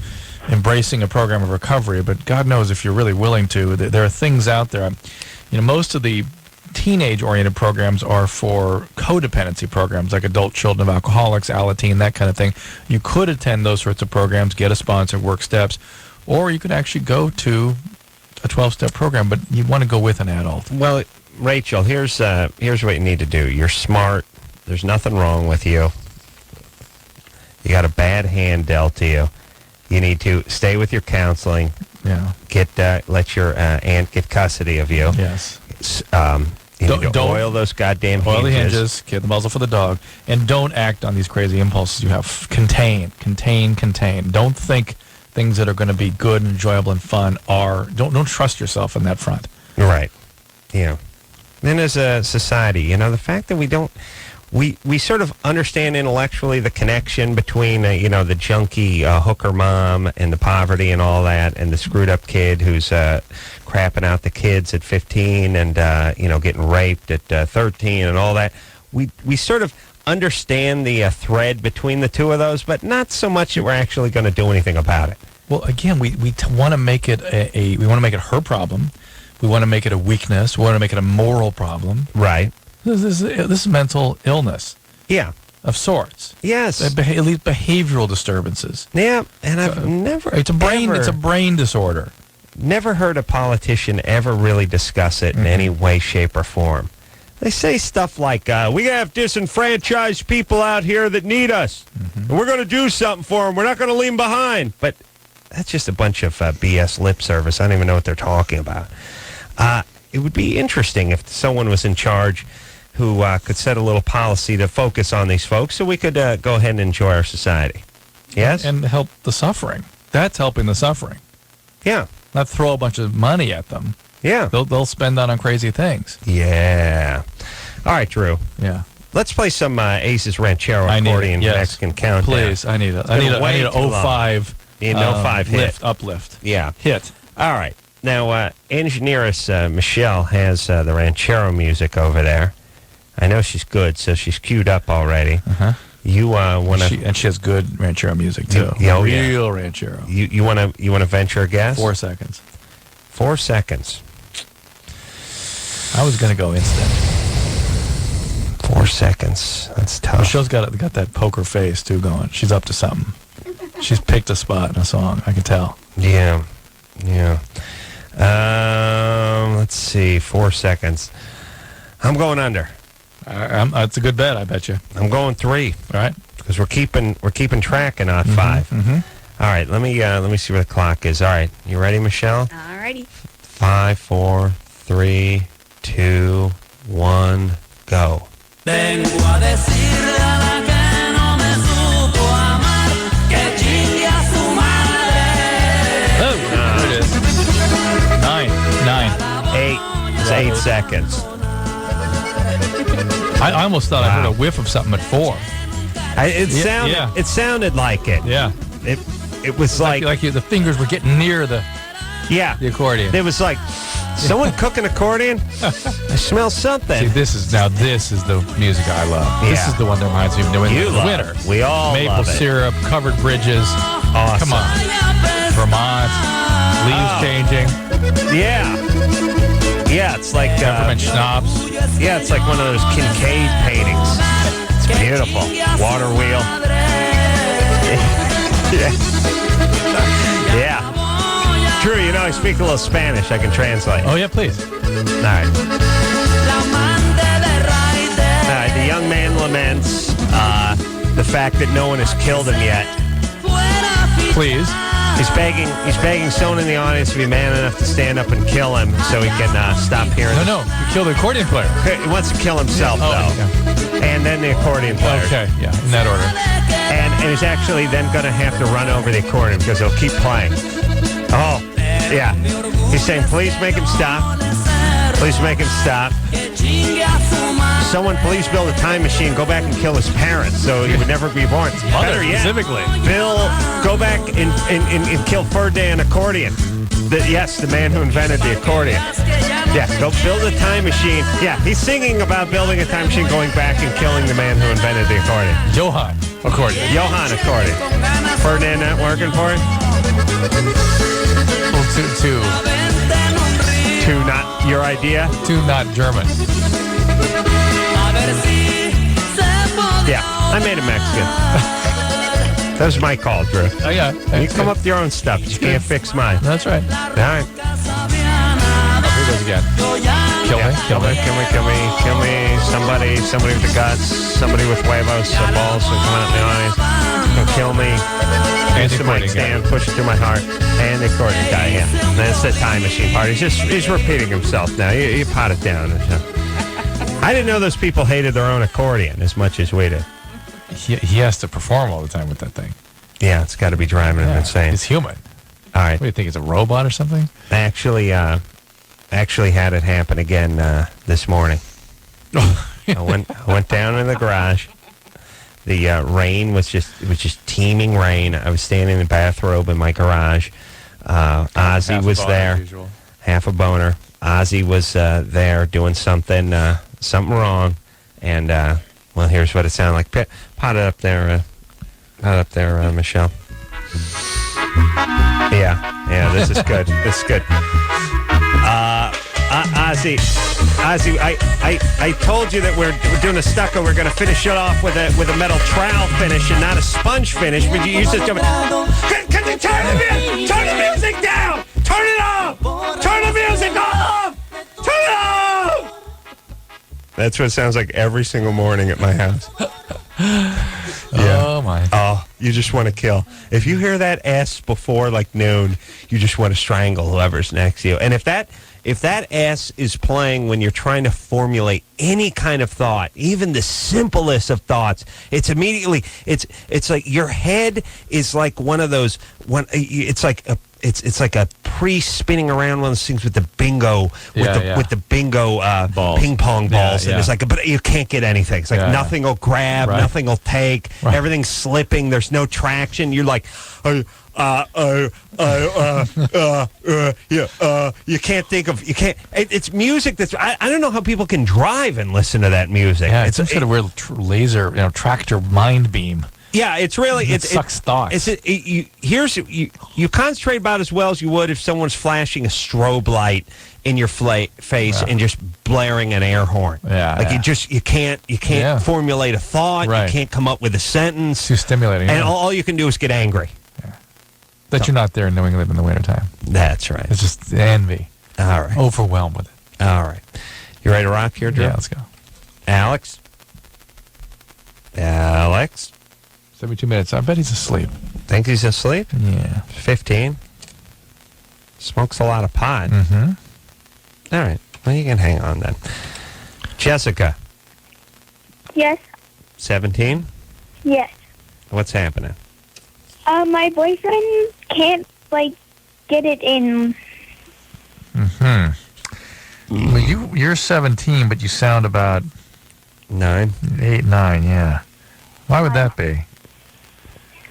embracing a program of recovery, but God knows if you're really willing to. There are things out there. Most of the teenage-oriented programs are for codependency programs, like adult children of alcoholics, Alateen, that kind of thing. You could attend those sorts of programs, get a sponsor, work steps, or you could actually go to a 12-step program, but you want to go with an adult. Well, Rachel, here's what you need to do. You're smart. There's nothing wrong with you. You got a bad hand dealt to you. You need to stay with your counseling. Yeah. Let your aunt get custody of you. Yes. You need to oil those goddamn hinges. Oil the hinges. Get the muzzle for the dog, and don't act on these crazy impulses you have. Contain. Don't think things that are going to be good and enjoyable and fun are. Don't trust yourself in that front. Right. Yeah. Then as a society, the fact that we don't. We sort of understand intellectually the connection between, the junkie hooker mom and the poverty and all that, and the screwed up kid who's crapping out the kids at 15 and, getting raped at 13 and all that. We sort of understand the thread between the two of those, but not so much that we're actually going to do anything about it. Well, again, we want to make it we want to make it her problem. We want to make it a weakness. We want to make it a moral problem. Right. This is mental illness. Yeah. Of sorts. Yes. At least behavioral disturbances. Yeah, and I've never... It's a brain disorder. never heard a politician ever really discuss it in any way, shape, or form. They say stuff like, we have disenfranchised people out here that need us. And we're going to do something for them. We're not going to leave them behind. But that's just a bunch of BS lip service. I don't even know what they're talking about. It would be interesting if someone was in charge who could set a little policy to focus on these folks so we could go ahead and enjoy our society. Yes? And help the suffering. That's helping the suffering. Yeah. Not throw a bunch of money at them. Yeah. They'll spend that on crazy things. Yeah. All right, Drew. Yeah. Let's play some Ace's Ranchero Accordion Mexican Countdown. Please, I need a 05. You need an 05 hit. Uplift. Yeah. Hit. All right. Now, Engineeress Michelle has the Ranchero music over there. I know she's good, so she's queued up already. You want to... And she has good Ranchero music, too. Real Ranchero. You want to venture a guess? 4 seconds. 4 seconds. I was going to go instant. 4 seconds. That's tough. Michelle's got that poker face, too, going. She's up to something. She's picked a spot in a song. I can tell. Yeah. Let's see. 4 seconds. I'm going under. That's a good bet, I bet you. I'm going 3. All right. Because we're keeping track and not 5. All right. Let me see where the clock is. All right. You ready, Michelle? All righty. 5, 4, 3, 2, 1, go. Vengo a decirle a la que no me supo amar que chingue a su madre. Oh, there it is. 9. 8. It's 8 seconds. I almost thought I heard a whiff of something at 4. It sounded like it. Yeah. It was like the fingers were getting near the accordion. It was like someone cooking accordion. I smell something. See, this is the music I love. Yeah. This is the one that reminds me of New England. You love winter. It. We all maple love it. syrup, covered bridges. Awesome. Come on, Vermont, leaves changing. Yeah, it's like peppermint schnapps. Yeah, it's like one of those Kincaid paintings. It's beautiful. Water wheel. Yeah. Drew, I speak a little Spanish. I can translate. Oh, yeah, please. All right. The young man laments the fact that no one has killed him yet. Please. He's begging someone in the audience to be man enough to stand up and kill him so he can stop hearing. No, you kill the accordion player. He wants to kill himself, though. Yeah. And then the accordion player. Okay, yeah, in that order. And he's actually then going to have to run over the accordion because he'll keep playing. Oh, yeah. He's saying, please make him stop. Please make him stop. Someone please build a time machine, go back and kill his parents so he would never be born. Mother, specifically. Bill, go back and kill Ferdinand Accordion. The man who invented the accordion. Yeah, go build a time machine. Yeah, he's singing about building a time machine, going back and killing the man who invented the accordion. Johann Accordion. Ferdinand not working for it? Well, Two not your idea? 2 not German. Yeah, I made a Mexican. That was my call, Drew. Oh, yeah. You come up with your own stuff, but you can't fix mine. That's right. All right. Oh, here goes again. Kill me. Somebody with the guts, somebody with huevos or balls will come out in the audience. Gonna kill me. And the mic stand, push it through my heart, and the accordion guy, yeah. That's the time machine part. He's repeating himself now. You pot it down. I didn't know those people hated their own accordion as much as we did. He has to perform all the time with that thing. Yeah, it's got to be driving him insane. He's human. All right. What do you think? It's a robot or something? I actually had it happen again this morning. I went down in the garage. The rain was just teeming rain. I was standing in the bathrobe in my garage. Ozzy was there, half a boner. Ozzy was there doing something wrong, and well, here's what it sounded like. Pot it up there, Michelle. Yeah, this is good. This is good. Ozzy, I told you that we're doing a stucco. We're going to finish it off with a metal trowel finish and not a sponge finish. But you used to. Can you turn the music down? Turn Turn it off! Turn the music off! Turn it off! That's what it sounds like every single morning at my house. Oh, my. Oh, you just want to kill. If you hear that S before like noon, you just want to strangle whoever's next to you. And if that S is playing when you're trying to formulate any kind of thought, even the simplest of thoughts, it's immediately it's like your head is like one of those it's like a priest spinning around one of those things with the bingo with the bingo ping pong balls, and it's like, but you can't get anything. It's like nothing will grab, nothing will take, everything's slipping. There's no traction. You're like, you can't think of It's music that's I don't know how people can drive and listen to that music. Yeah, it's some sort of weird laser, tractor mind beam. Yeah, it's really it sucks thoughts. You concentrate about as well as you would if someone's flashing a strobe light in your face and just blaring an air horn. You can't formulate a thought. You can't come up with a sentence. It's too stimulating. And all you can do is get angry. That you're not there in New England in the wintertime. That's right. It's just envy. All right. Overwhelmed with it. All right. You ready to rock here, Drew? Yeah, let's go. Alex? 72 minutes. I bet he's asleep. Think he's asleep? Yeah. 15. Smokes a lot of pot. Mm-hmm. All right. Well, you can hang on then. Jessica? Yes. 17? Yes. What's happening? My boyfriend can't, get it in. Mm-hmm. Well, you're 17, but you sound about 9. 8, 9, yeah. Why would that be?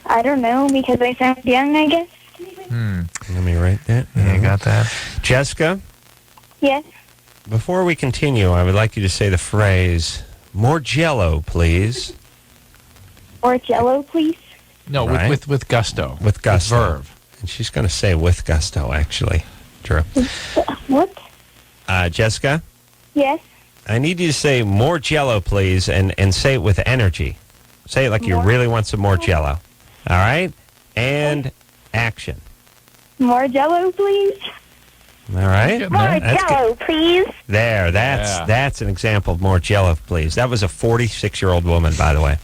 I don't know, because I sound young, I guess. Let me write that. Yeah, you got that. Jessica? Yes. Before we continue, I would like you to say the phrase, more Jell-O, please. Or Jell-O, please. No, right? with gusto. With gusto. With verve. And she's going to say with gusto, actually. Drew. What? Jessica? Yes. I need you to say more Jell-O, please, and say it with energy. Say it like you really want some more Jell-O. All right? And action. More Jell-O, please. All right? More Jell-O, please. There, that's an example of more Jell-O, please. That was a 46-year-old woman, by the way.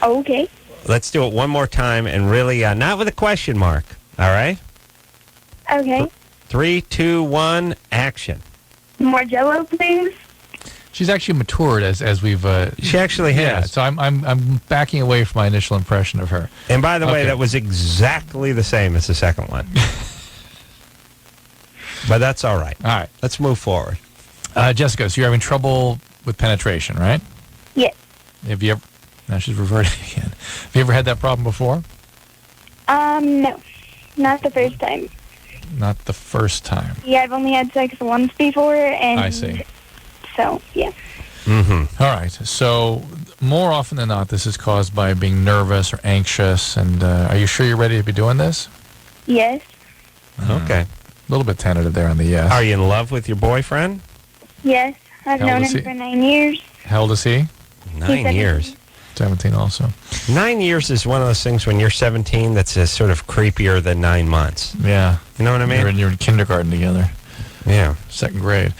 Okay. Let's do it one more time and really, not with a question mark. All right? Okay. 3, 2, 1, action. More Jell-O, please. She's actually matured as we've. She actually has. Yeah, so I'm backing away from my initial impression of her. And by the way, that was exactly the same as the second one. But that's all right. All right. Let's move forward. Jessica, so you're having trouble with penetration, right? Yes. Have you ever... Now she's reverting again. Have you ever had that problem before? No. Not the first time. Not the first time. Yeah, I've only had sex once before, and... I see. So, yeah. Mm-hmm. All right. So more often than not, this is caused by being nervous or anxious. And are you sure you're ready to be doing this? Yes. Okay. A little bit tentative there on the yes. Are you in love with your boyfriend? Yes. I've How old known is him he? for 9 years. How old is he? 9 years. 17 also. 9 years is one of those things when you're 17 that's sort of creepier than 9 months. Yeah. You know what I mean? You're in kindergarten together. Yeah. Second grade.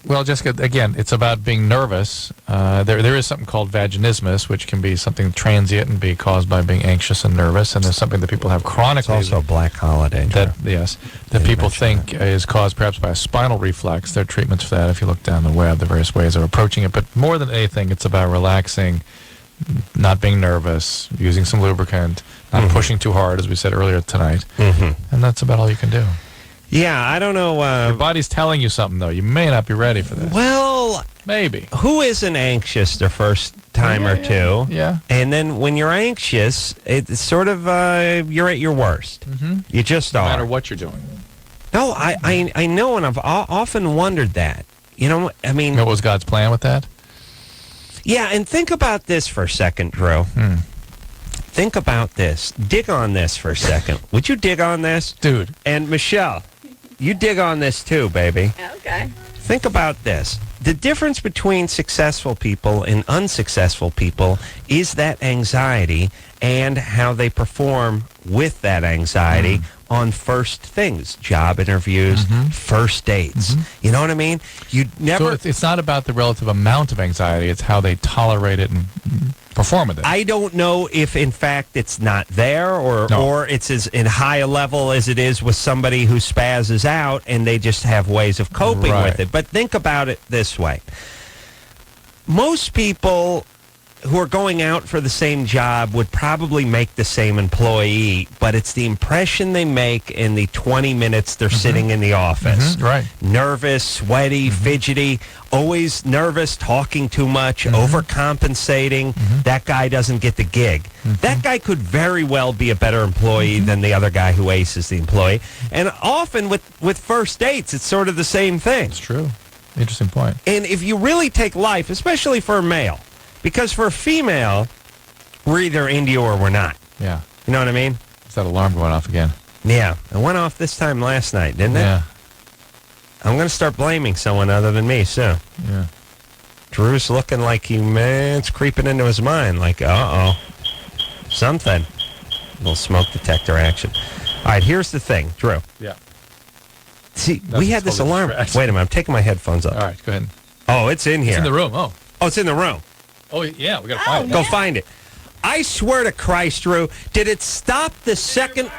Well, Jessica, again, it's about being nervous. There is something called vaginismus, which can be something transient and be caused by being anxious and nervous. And there's something that people have chronically. It's also a black holiday. That people think is caused perhaps by a spinal reflex. There are treatments for that if you look down the web, the various ways of approaching it. But more than anything, it's about relaxing, not being nervous, using some lubricant, not pushing too hard, as we said earlier tonight. Mm-hmm. And that's about all you can do. Yeah, I don't know. Your body's telling you something, though. You may not be ready for this. Well, maybe. Who isn't anxious the first time or two? Yeah. And then when you're anxious, it's sort of you're at your worst. Mm-hmm. You just are. No matter what you're doing. No, I know, and I've often wondered that. You know, I mean... What was God's plan with that? Yeah, and think about this for a second, Drew. Think about this. Dig on this for a second. Would you dig on this? Dude. And Michelle, you dig on this too, baby. Okay. Think about this. The difference between successful people and unsuccessful people is that anxiety and how they perform with that anxiety on first things, job interviews, first dates. You know what I mean? You never. So it's not about the relative amount of anxiety; it's how they tolerate it and perform with it. I don't know if, in fact, it's not there or it's as in high a level as it is with somebody who spazzes out and they just have ways of coping with it. But think about it this way. Most people who are going out for the same job would probably make the same employee, but it's the impression they make in the 20 minutes they're sitting in the office. Right. Nervous, sweaty, fidgety, always nervous, talking too much, overcompensating. That guy doesn't get the gig. That guy could very well be a better employee than the other guy who aces the employee. And often with first dates, it's sort of the same thing. It's true. Interesting point. And if you really take life, especially for a male, because for a female, we're either into you or we're not. Yeah. You know what I mean? Is that alarm going off again? Yeah. It went off this time last night, didn't it? Yeah. I'm going to start blaming someone other than me soon. Yeah. Drew's looking like it's creeping into his mind. Like, something. A little smoke detector action. All right, here's the thing, Drew. Yeah. See, we had this alarm. Wait a minute, I'm taking my headphones off. All right, go ahead. Oh, it's in here. It's in the room. Oh, it's in the room. Oh, yeah, we got to find it. Go find it. I swear to Christ, Drew, did it stop the second...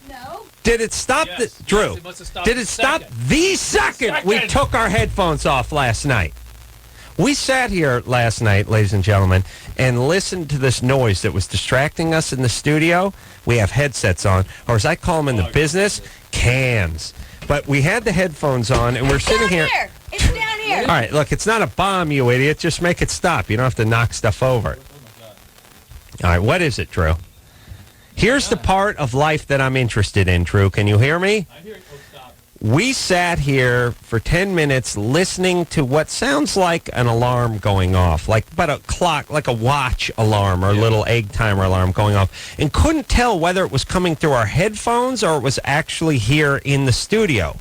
No. Did it stop Drew, it must have stopped did it the stop second. the second we took our headphones off last night? We sat here last night, ladies and gentlemen, and listened to this noise that was distracting us in the studio. We have headsets on, or as I call them in the business, cans. But we had the headphones on, and we're sitting here. It's down here. All right, look, it's not a bomb, you idiot. Just make it stop. You don't have to knock stuff over. All right, what is it, Drew? Here's the part of life that I'm interested in, Drew. Can you hear me? I hear it. Oh, stop. We sat here for 10 minutes listening to what sounds like an alarm going off, like but a clock, like a watch alarm or a little egg timer alarm going off, and couldn't tell whether it was coming through our headphones or it was actually here in the studio.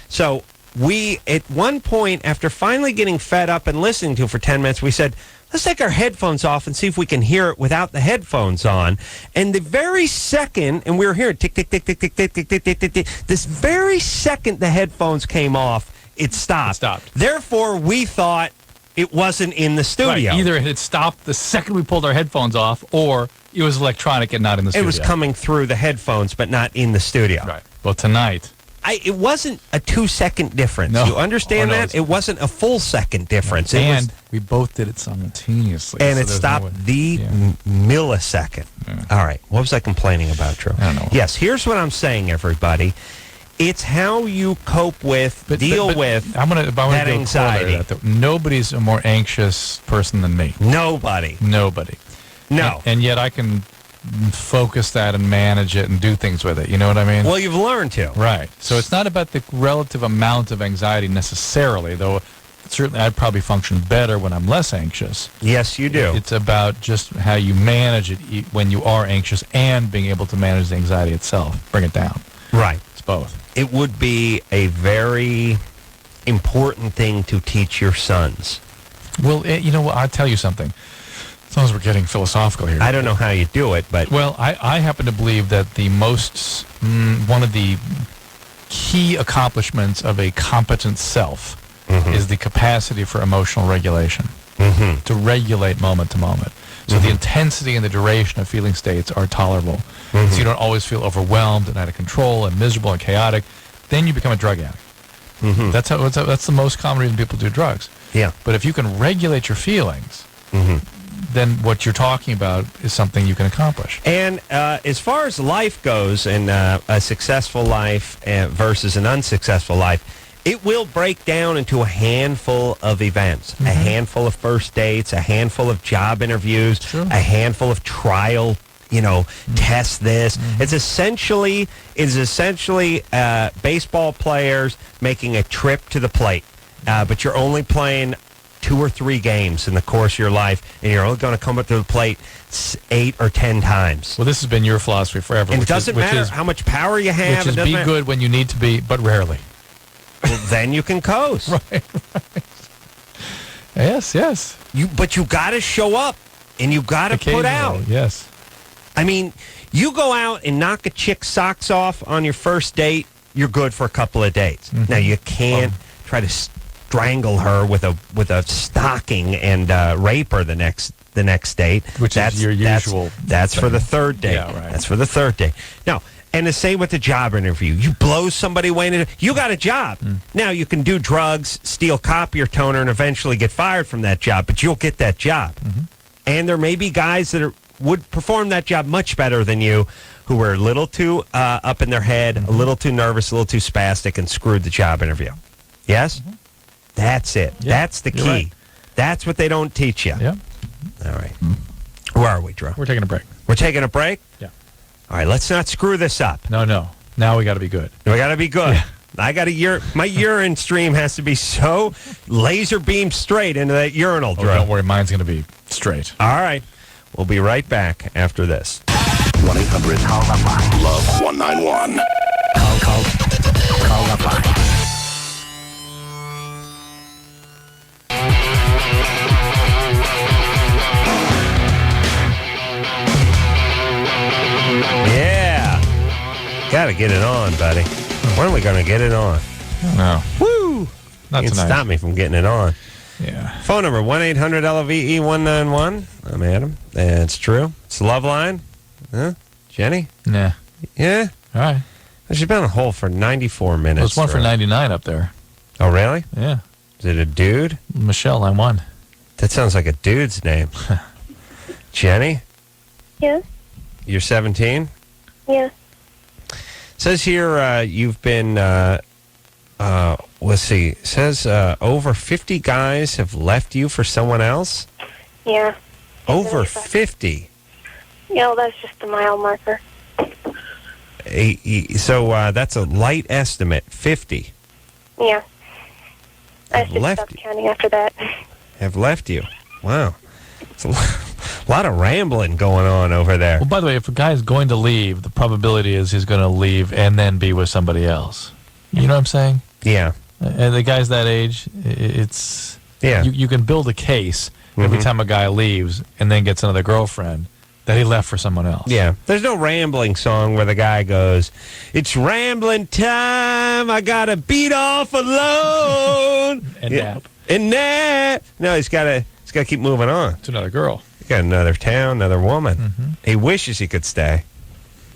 So we, at one point, after finally getting fed up and listening to it for 10 minutes, we said, let's take our headphones off and see if we can hear it without the headphones on. And the very second, and we were hearing tick, tick, tick, tick, tick, tick, tick, tick, tick, tick, tick, this very second the headphones came off, it stopped. Therefore, we thought it wasn't in the studio. Right. Either it had stopped the second we pulled our headphones off, or it was electronic and not in the studio. It was coming through the headphones, but not in the studio. Right. Well, tonight... it wasn't a 2-second difference. No. You understand Oh, no, that? It wasn't a full second difference. It and was, we both did it simultaneously. and so it there's stopped no way. the millisecond. All right. What was I complaining about, Drew? I don't know. Yes, here's what I'm saying, everybody. It's how you cope with, deal with I'm gonna that do a anxiety. corollary to that. Nobody's a more anxious person than me. Nobody. No. And yet I can focus that and manage it and do things with it. You know what I mean? Well, you've learned to. Right. So it's not about the relative amount of anxiety necessarily, though certainly I'd probably function better when I'm less anxious. Yes, you do. It's about just how you manage it when you are anxious and being able to manage the anxiety itself. Bring it down. Right. It's both. It would be a very important thing to teach your sons. Well, you know what? I'll tell you something. As long as we're getting philosophical here. I don't know how you do it, but... Well, I happen to believe that the most, one of the key accomplishments of a competent self is the capacity for emotional regulation, to regulate moment to moment. So the intensity and the duration of feeling states are tolerable. So you don't always feel overwhelmed and out of control and miserable and chaotic. Then you become a drug addict. That's the most common reason people do drugs. Yeah. But if you can regulate your feelings, then what you're talking about is something you can accomplish. And as far as life goes, and a successful life versus an unsuccessful life, it will break down into a handful of events, a handful of first dates, a handful of job interviews, a handful of trial, test this. It's essentially baseball players making a trip to the plate, but you're only playing 2 or 3 games in the course of your life, and you're only going to come up to the plate 8 or 10 times. Well, this has been your philosophy forever. And it doesn't matter how much power you have. Which is be good when you need to be, but rarely. Well, then you can coast. Right. Yes. But you got to show up, and you got to put out. Yes. I mean, you go out and knock a chick's socks off on your first date, you're good for a couple of days. Now, you can't try to strangle her with a stocking and rape her the next date. Which is your usual. That's for the third date. Yeah, right. That's for the third date. Now, and the same with the job interview. You blow somebody away, you got a job. Now, you can do drugs, steal copier toner, and eventually get fired from that job, but you'll get that job. And there may be guys that would perform that job much better than you, who were a little too up in their head, a little too nervous, a little too spastic, and screwed the job interview. Yes? That's it. Yeah, that's the key. right. That's what they don't teach you. Yeah. All right. Where are we, Drew? We're taking a break. We're taking a break? Yeah. All right, let's not screw this up. No. Now we got to be good. We got to be good. Yeah. I got my urine stream has to be so laser beam straight into that urinal, Drew. Don't worry, mine's going to be straight. All right. We'll be right back after this. 1-800-LOVE-191. Call LoveLine. Yeah. Got to get it on, buddy. When are we going to get it on? No. Woo! Not you can tonight. stop me from getting it on. Yeah. Phone number 1-800-LOVE-191. I'm Adam. It's true. It's LoveLine. Huh? Jenny? Nah. Yeah? All right. She's been on hold for 94 minutes. There's one for 99 up there. Oh, really? Yeah. Is it a dude? Michelle, line 1. That sounds like a dude's name. Jenny? Yeah. You're 17? Yeah. Says here you've been, let's see, says over 50 guys have left you for someone else? Yeah. Over 50? Yeah, that's just a mile marker. So that's a light estimate, 50. Yeah. I just left stopped counting after that. Have left you. Wow. It's a lot of rambling going on over there. Well, by the way, if a guy is going to leave, the probability is he's going to leave and then be with somebody else. You know what I'm saying? Yeah. And the guy's that age, it's... Yeah. You can build a case every time a guy leaves and then gets another girlfriend that he left for someone else. Yeah. There's no rambling song where the guy goes, "It's rambling time, I gotta beat off alone." And nap. And nap. No, he's gotta keep moving on. To another girl. He got another town, another woman. He wishes he could stay,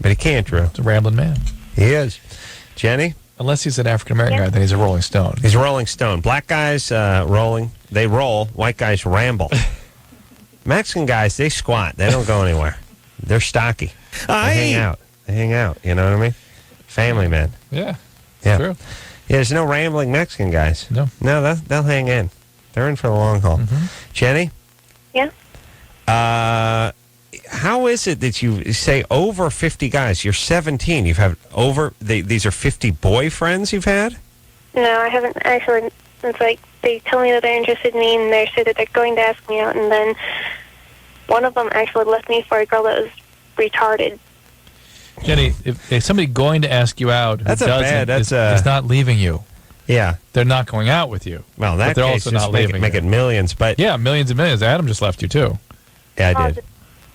but he can't, Drew. It's a rambling man. He is. Jenny? Unless he's an African-American guy, then he's a Rolling Stone. He's a Rolling Stone. Black guys rolling. They roll. White guys ramble. Mexican guys, they squat. They don't go anywhere. They're stocky. They hang out. You know what I mean? Family men. Yeah. True. Yeah, there's no rambling Mexican guys. No. No, they'll hang in. They're in for the long haul. Jenny? Yeah. How is it that you say over 50 guys? You're 17. You've had these are 50 boyfriends you've had? No, I haven't actually. It's like they tell me that they're interested in me and they say that they're going to ask me out, and then one of them actually left me for a girl that was retarded. Jenny, if somebody going to ask you out who is not leaving you. Yeah. They're not going out with you. Well, in that but they're case, also not leaving make you. it millions. But yeah, millions and millions. Adam just left you, too. Yeah, I did.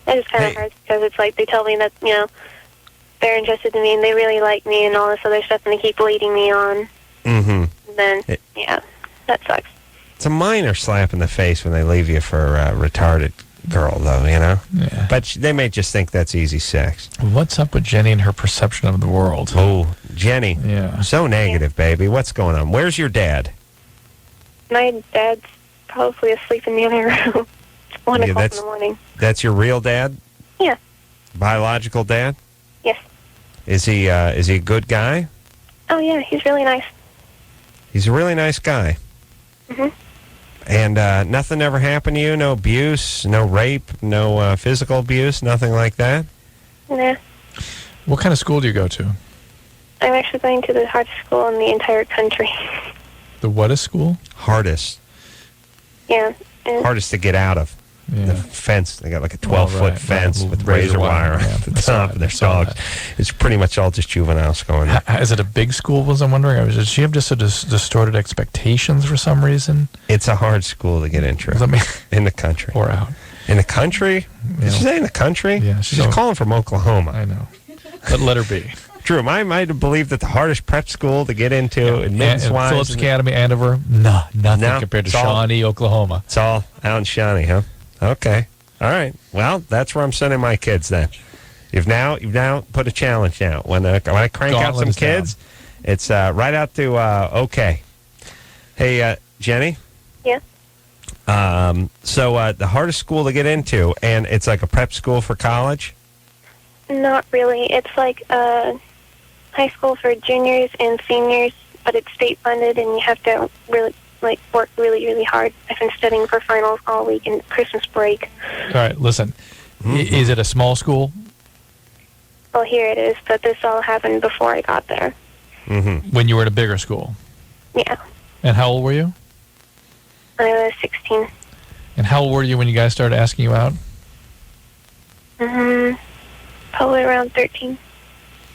It just kind of hurts because it's like they tell me that, they're interested in me and they really like me and all this other stuff, and they keep leading me on. Mm-hmm. Then, that sucks. It's a minor slap in the face when they leave you for a retarded girl, though, Yeah. But they may just think that's easy sex. What's up with Jenny and her perception of the world? Oh, Jenny. Yeah. So negative, baby. What's going on? Where's your dad? My dad's probably asleep in the other room. 1 o'clock in the morning. That's your real dad? Yeah. Biological dad? Yes. Is he a good guy? Oh, yeah, he's really nice. He's a really nice guy. Mm-hmm. And nothing ever happened to you? No abuse, no rape, no physical abuse, nothing like that? Nah. What kind of school do you go to? I'm actually going to the hardest school in the entire country. The what school? Hardest. Yeah. Hardest to get out of. Yeah. The fence. They got like a 12-foot fence with razor wire at the top, and there's dogs. It's pretty much all just juveniles going there. Is it a big school, was I'm wondering? Does she have just distorted expectations for some reason? It's a hard school to get into in the country. Or out. In the country? Did she say in the country? Yeah, she's calling from Oklahoma. I know. But let her be. Drew, I might have believed that the hardest prep school to get into, admittance-wise, Phillips Academy, Andover, nothing compared to Shawnee, Oklahoma. It's all out in Shawnee, huh? Okay. All right. Well, that's where I'm sending my kids then. You've now put a challenge now. When I crank out some kids, it's right out to okay. Hey, Jenny? Yeah? So the hardest school to get into, and it's like a prep school for college? Not really. It's like high school for juniors and seniors, but it's state funded, and you have to really work really, really hard. I've been studying for finals all week and Christmas break. All right, listen. Is it a small school? Well, here it is, but this all happened before I got there. Mm-hmm. When you were at a bigger school? Yeah. And how old were you? I was 16. And how old were you when you guys started asking you out? Probably around 13.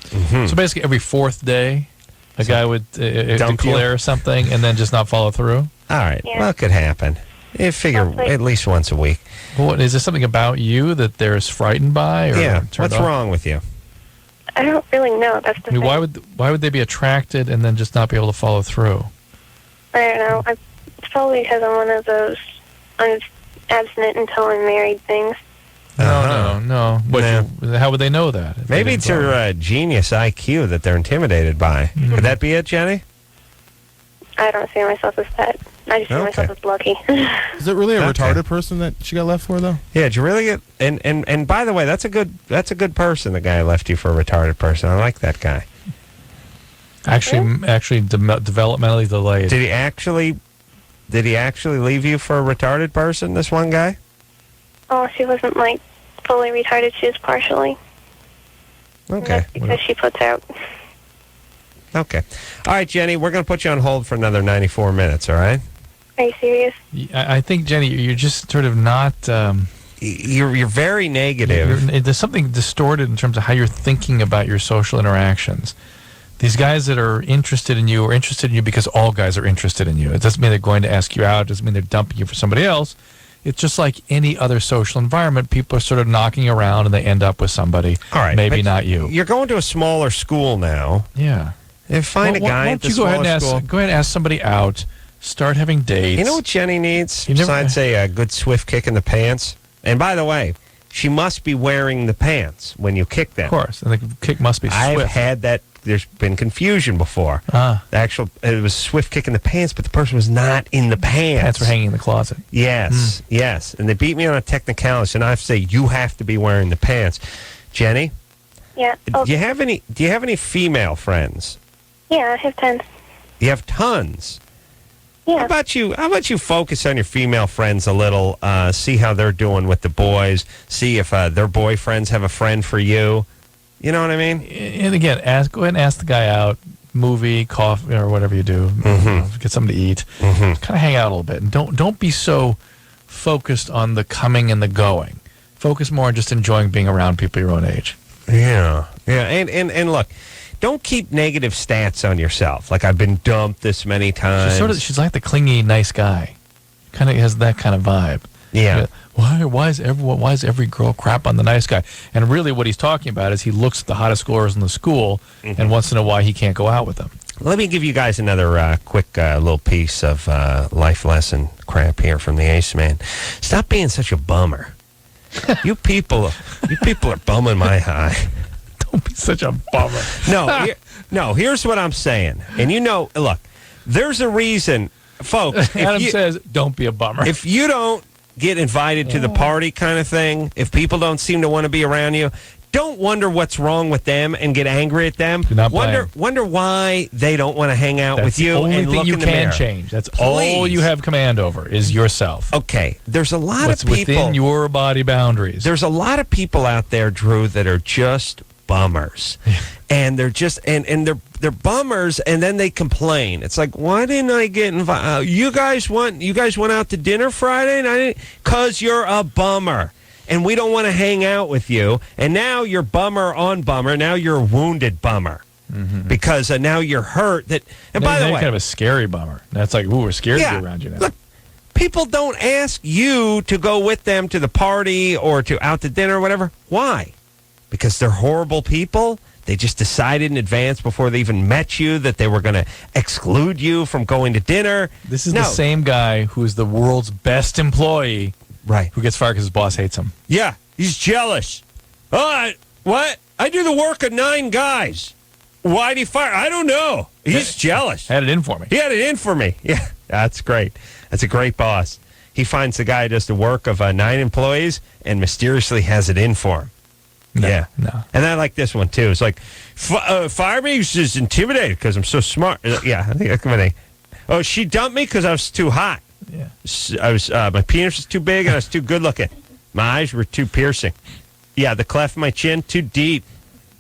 Mm-hmm. So basically every fourth day, a guy would declare something and then just not follow through? All right. Yeah. Well, it could happen. You figure at least once a week. Well, is there something about you that they're frightened by? Or yeah. What's wrong with you? I don't really know. That's the thing. Why would they be attracted and then just not be able to follow through? I don't know. It's probably because I'm one of those abstinent until I'm married things. No. How would they know that? Maybe it's your genius IQ that they're intimidated by. Mm-hmm. Could that be it, Jenny? I don't see myself as that. I just see myself as lucky. Is it really a retarded person that she got left for, though? Yeah, did you really get... And by the way, that's a good person, the guy left you for a retarded person. I like that guy. Actually, developmentally delayed. Did he actually leave you for a retarded person, this one guy? Oh, she wasn't, fully retarded. She was partially. Okay. Because she puts out. Okay. All right, Jenny, we're going to put you on hold for another 94 minutes, all right? Are you serious? I think, Jenny, you're just sort of not... You're very negative. There's something distorted in terms of how you're thinking about your social interactions. These guys that are interested in you are interested in you because all guys are interested in you. It doesn't mean they're going to ask you out. It doesn't mean they're dumping you for somebody else. It's just like any other social environment. People are sort of knocking around and they end up with somebody. All right. Maybe not you. You're going to a smaller school now. Yeah. And find a guy at the smaller school. Go ahead and ask somebody out. Start having dates. You know what Jenny needs besides a good swift kick in the pants? And by the way, she must be wearing the pants when you kick them. Of course. And the kick must be swift. I've had that. There's been confusion before. It was swift kick in the pants, but the person was not in the pants. Pants were hanging in the closet. Yes, yes. And they beat me on a technicality, and I have to say, you have to be wearing the pants. Jenny? Yeah. Do you have any female friends? Yeah, I have tons. You have tons? Yeah. How about you focus on your female friends a little, see how they're doing with the boys, see if their boyfriends have a friend for you. You know what I mean? And again, go ahead and ask the guy out, movie, coffee, or whatever you do. Get something to eat. Kind of hang out a little bit. And don't be so focused on the coming and the going. Focus more on just enjoying being around people your own age. Yeah. And look, don't keep negative stats on yourself. Like, I've been dumped this many times. She's like the clingy, nice guy. Kind of has that kind of vibe. Yeah. Why is every girl crap on the nice guy? And really what he's talking about is he looks at the hottest girls in the school and wants to know why he can't go out with them. Let me give you guys another quick little piece of life lesson crap here from the Ace Man. Stop being such a bummer. You people are bumming my high. Don't be such a bummer. No, here's what I'm saying. And look, there's a reason, folks. Adam says, don't be a bummer. If you don't get invited to the party kind of thing, if people don't seem to want to be around you, don't wonder what's wrong with them and get angry at them. Wonder why they don't want to hang out with you. That's the only thing you can mirror. change. That's all you have command over is yourself. Okay, there's a lot What's of people within your body boundaries. There's a lot of people out there, Drew, that are just bummers. And they're just and they're bummers, and then they complain. It's like, why didn't I get invited? You guys went out to dinner Friday, and I didn't, because you're a bummer, and we don't want to hang out with you. And now you're bummer on bummer. Now you're a wounded bummer because now you're hurt. And by the way, kind of a scary bummer. That's like, ooh, we're scared to be around you now. Look, People don't ask you to go with them to the party or to out to dinner or whatever. Why? Because they're horrible people? They just decided in advance before they even met you that they were going to exclude you from going to dinner. This is the same guy who is the world's best employee, right? Who gets fired because his boss hates him. Yeah, he's jealous. What? I do the work of 9 guys. Why'd he fire? I don't know. He's jealous. Had it in for me. He had it in for me. Yeah, that's great. That's a great boss. He finds the guy who does the work of 9 employees and mysteriously has it in for him. No. And I like this one, too. It's like, fire me? He's just intimidated because I'm so smart. Yeah, I think that's what oh, she dumped me because I was too hot. Yeah. My penis was too big and I was too good looking. My eyes were too piercing. Yeah, the cleft of my chin, too deep.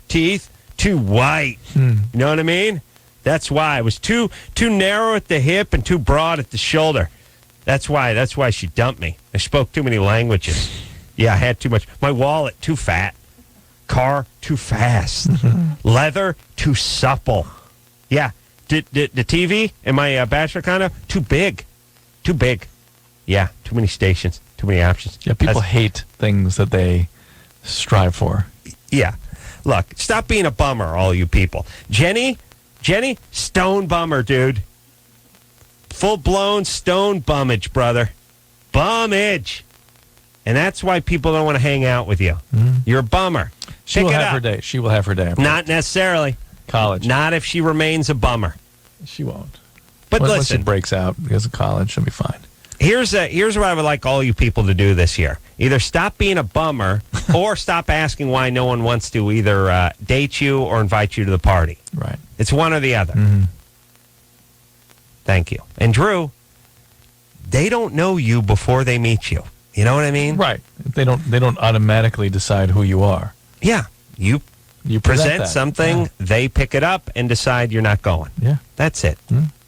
Teeth, too white. You know what I mean? That's why. I was too narrow at the hip and too broad at the shoulder. That's why she dumped me. I spoke too many languages. Yeah, I had too much. My wallet, too fat. Car, too fast. Leather, too supple. Yeah, the TV in my bachelor condo, too big. Too big. Yeah, too many stations, too many options. Yeah, people hate things that they strive for. Yeah. Look, stop being a bummer, all you people. Jenny, stone bummer, dude. Full-blown stone bummage, brother. Bummage. And that's why people don't want to hang out with you. You're a bummer. She will have her day. She will have her day. Not necessarily. College. Not if she remains a bummer. She won't. But once listen. it breaks out because of college, she'll be fine. Here's what I would like all you people to do this year. Either stop being a bummer or stop asking why no one wants to either date you or invite you to the party. Right. It's one or the other. Thank you. And Drew, they don't know you before they meet you. You know what I mean? Right. They don't automatically decide who you are. Yeah. You present something, yeah. They pick it up and decide you're not going. Yeah. That's it.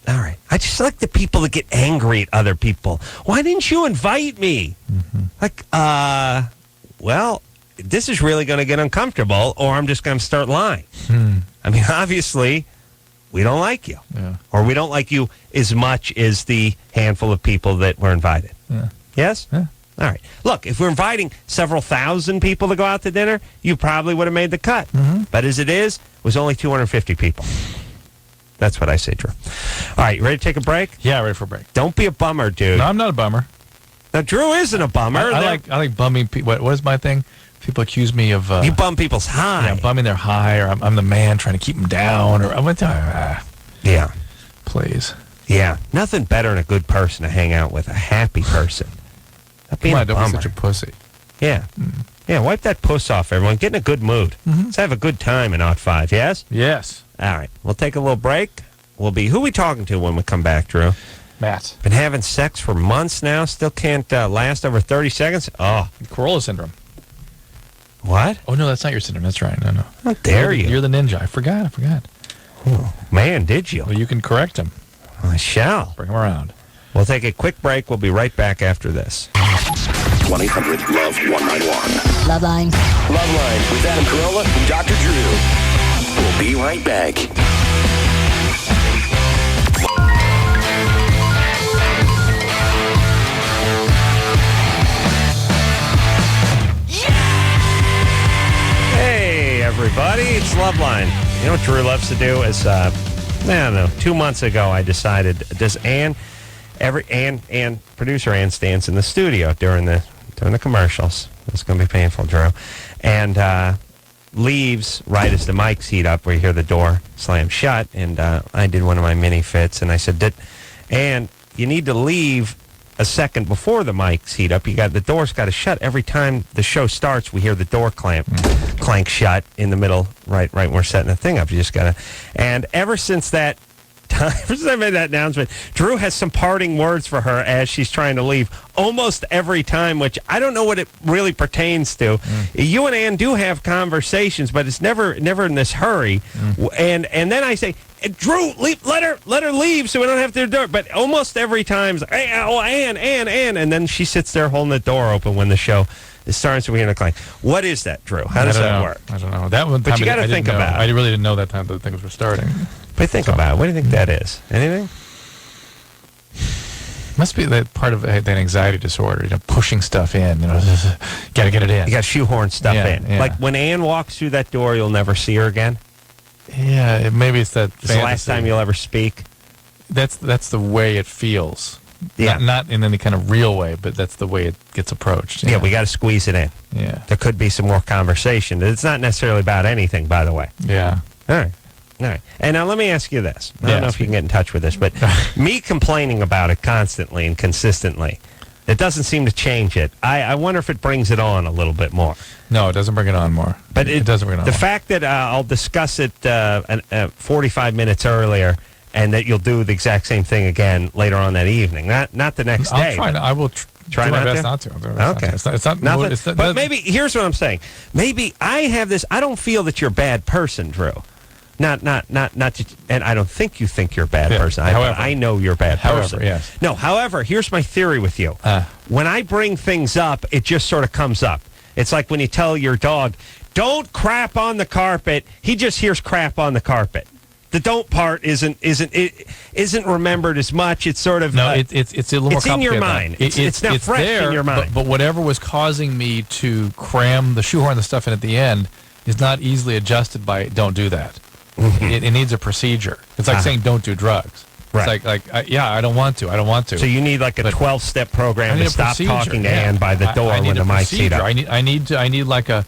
All right. I just like the people that get angry at other people. Why didn't you invite me? Like, well, this is really going to get uncomfortable, or I'm just going to start lying. I mean, obviously, we don't like you. Yeah. Or we don't like you as much as the handful of people that were invited. Yeah. Yes? Yeah. All right. Look, if we're inviting several thousand people to go out to dinner, you probably would have made the cut. But as it is, it was only 250 people. That's what I say, Drew. All right, you ready to take a break? Yeah, ready for a break. Don't be a bummer, dude. No, I'm not a bummer. Now, Drew isn't a bummer. I like bumming people. What is my thing? People accuse me of... you bum people's high. Yeah, bumming their high, or I'm the man trying to keep them down, or I'm going to... Yeah. Please. Yeah. Nothing better than a good person to hang out with, a happy person. Come on, don't be such a pussy. Yeah. Yeah, wipe that puss off, everyone. Get in a good mood. Let's have a good time in Ot 5, yes? Yes. All right. We'll take a little break. Who are we talking to when we come back, Drew? Matt. Been having sex for months now. Still can't last over 30 seconds. Oh. Corolla syndrome. What? Oh, no, that's not your syndrome. That's right. No. How dare you? You're the ninja. I forgot. Oh, man, did you? Well, you can correct him. I shall. Bring him around. We'll take a quick break. We'll be right back after this. 1-800-LOVE-191. LoveLine. LoveLine with Adam Carolla and Dr. Drew. We'll be right back. Hey, everybody. It's LoveLine. You know what Drew loves to do is, I don't know, 2 months ago I decided, does producer Ann stands in the studio during the commercials. It's going to be painful, Drew. And leaves right as the mics heat up, where you hear the door slam shut. And I did one of my mini fits, and I said, Ann, you need to leave a second before the mics heat up. The door's got to shut every time the show starts. We hear the door clank shut in the middle, right when we're setting the thing up. You just got to. And ever since that time, ever since I made that announcement, Drew has some parting words for her as she's trying to leave almost every time, which I don't know what it really pertains to. You and Ann do have conversations, but it's never in this hurry. And then I say, Drew, let her leave so we don't have to do it. But almost every time, hey, Ann, and then she sits there holding the door open when the show is starting, so we hear the clank. What is that, Drew? How does that work? I don't know. That one, but you got to think about it. I really didn't know that time that things were starting. But think about it. What do you think that is? Anything? Must be that part of that anxiety disorder, pushing stuff in, got to get it in. You got to shoehorn stuff in. Yeah. Like when Ann walks through that door, you'll never see her again. Yeah, maybe it's that. It's the last time you'll ever speak. That's the way it feels. Yeah. Not in any kind of real way, but that's the way it gets approached. Yeah, we got to squeeze it in. Yeah. There could be some more conversation. It's not necessarily about anything, by the way. Yeah. All right. And now let me ask you this. I don't know if you can get in touch with this, but me complaining about it constantly and consistently, it doesn't seem to change it. I wonder if it brings it on a little bit more. No, it doesn't bring it on more. But it doesn't bring it on the more. fact that I'll discuss it 45 minutes earlier and that you'll do the exact same thing again later on that evening, not the next day. I will try my best not to. Okay. It's not nothing. But maybe, here's what I'm saying. Maybe I have this, I don't feel that you're a bad person, Drew. Not and I don't think you think you're a bad person. I know you're a bad person. Yes. No, however, here's my theory with you. When I bring things up, it just sort of comes up. It's like when you tell your dog, don't crap on the carpet, he just hears crap on the carpet. The don't part isn't remembered as much. It's sort of it's a little more complicated. It's in your mind. It's not fresh there, in your mind. But whatever was causing me to cram the shoehorn the stuff in at the end is not easily adjusted by don't do that. It needs a procedure. It's like saying don't do drugs. Right. It's like I don't want to. I don't want to. So you need like a 12-step program to stop talking to Ann by the door when the mic's heat up. I need like a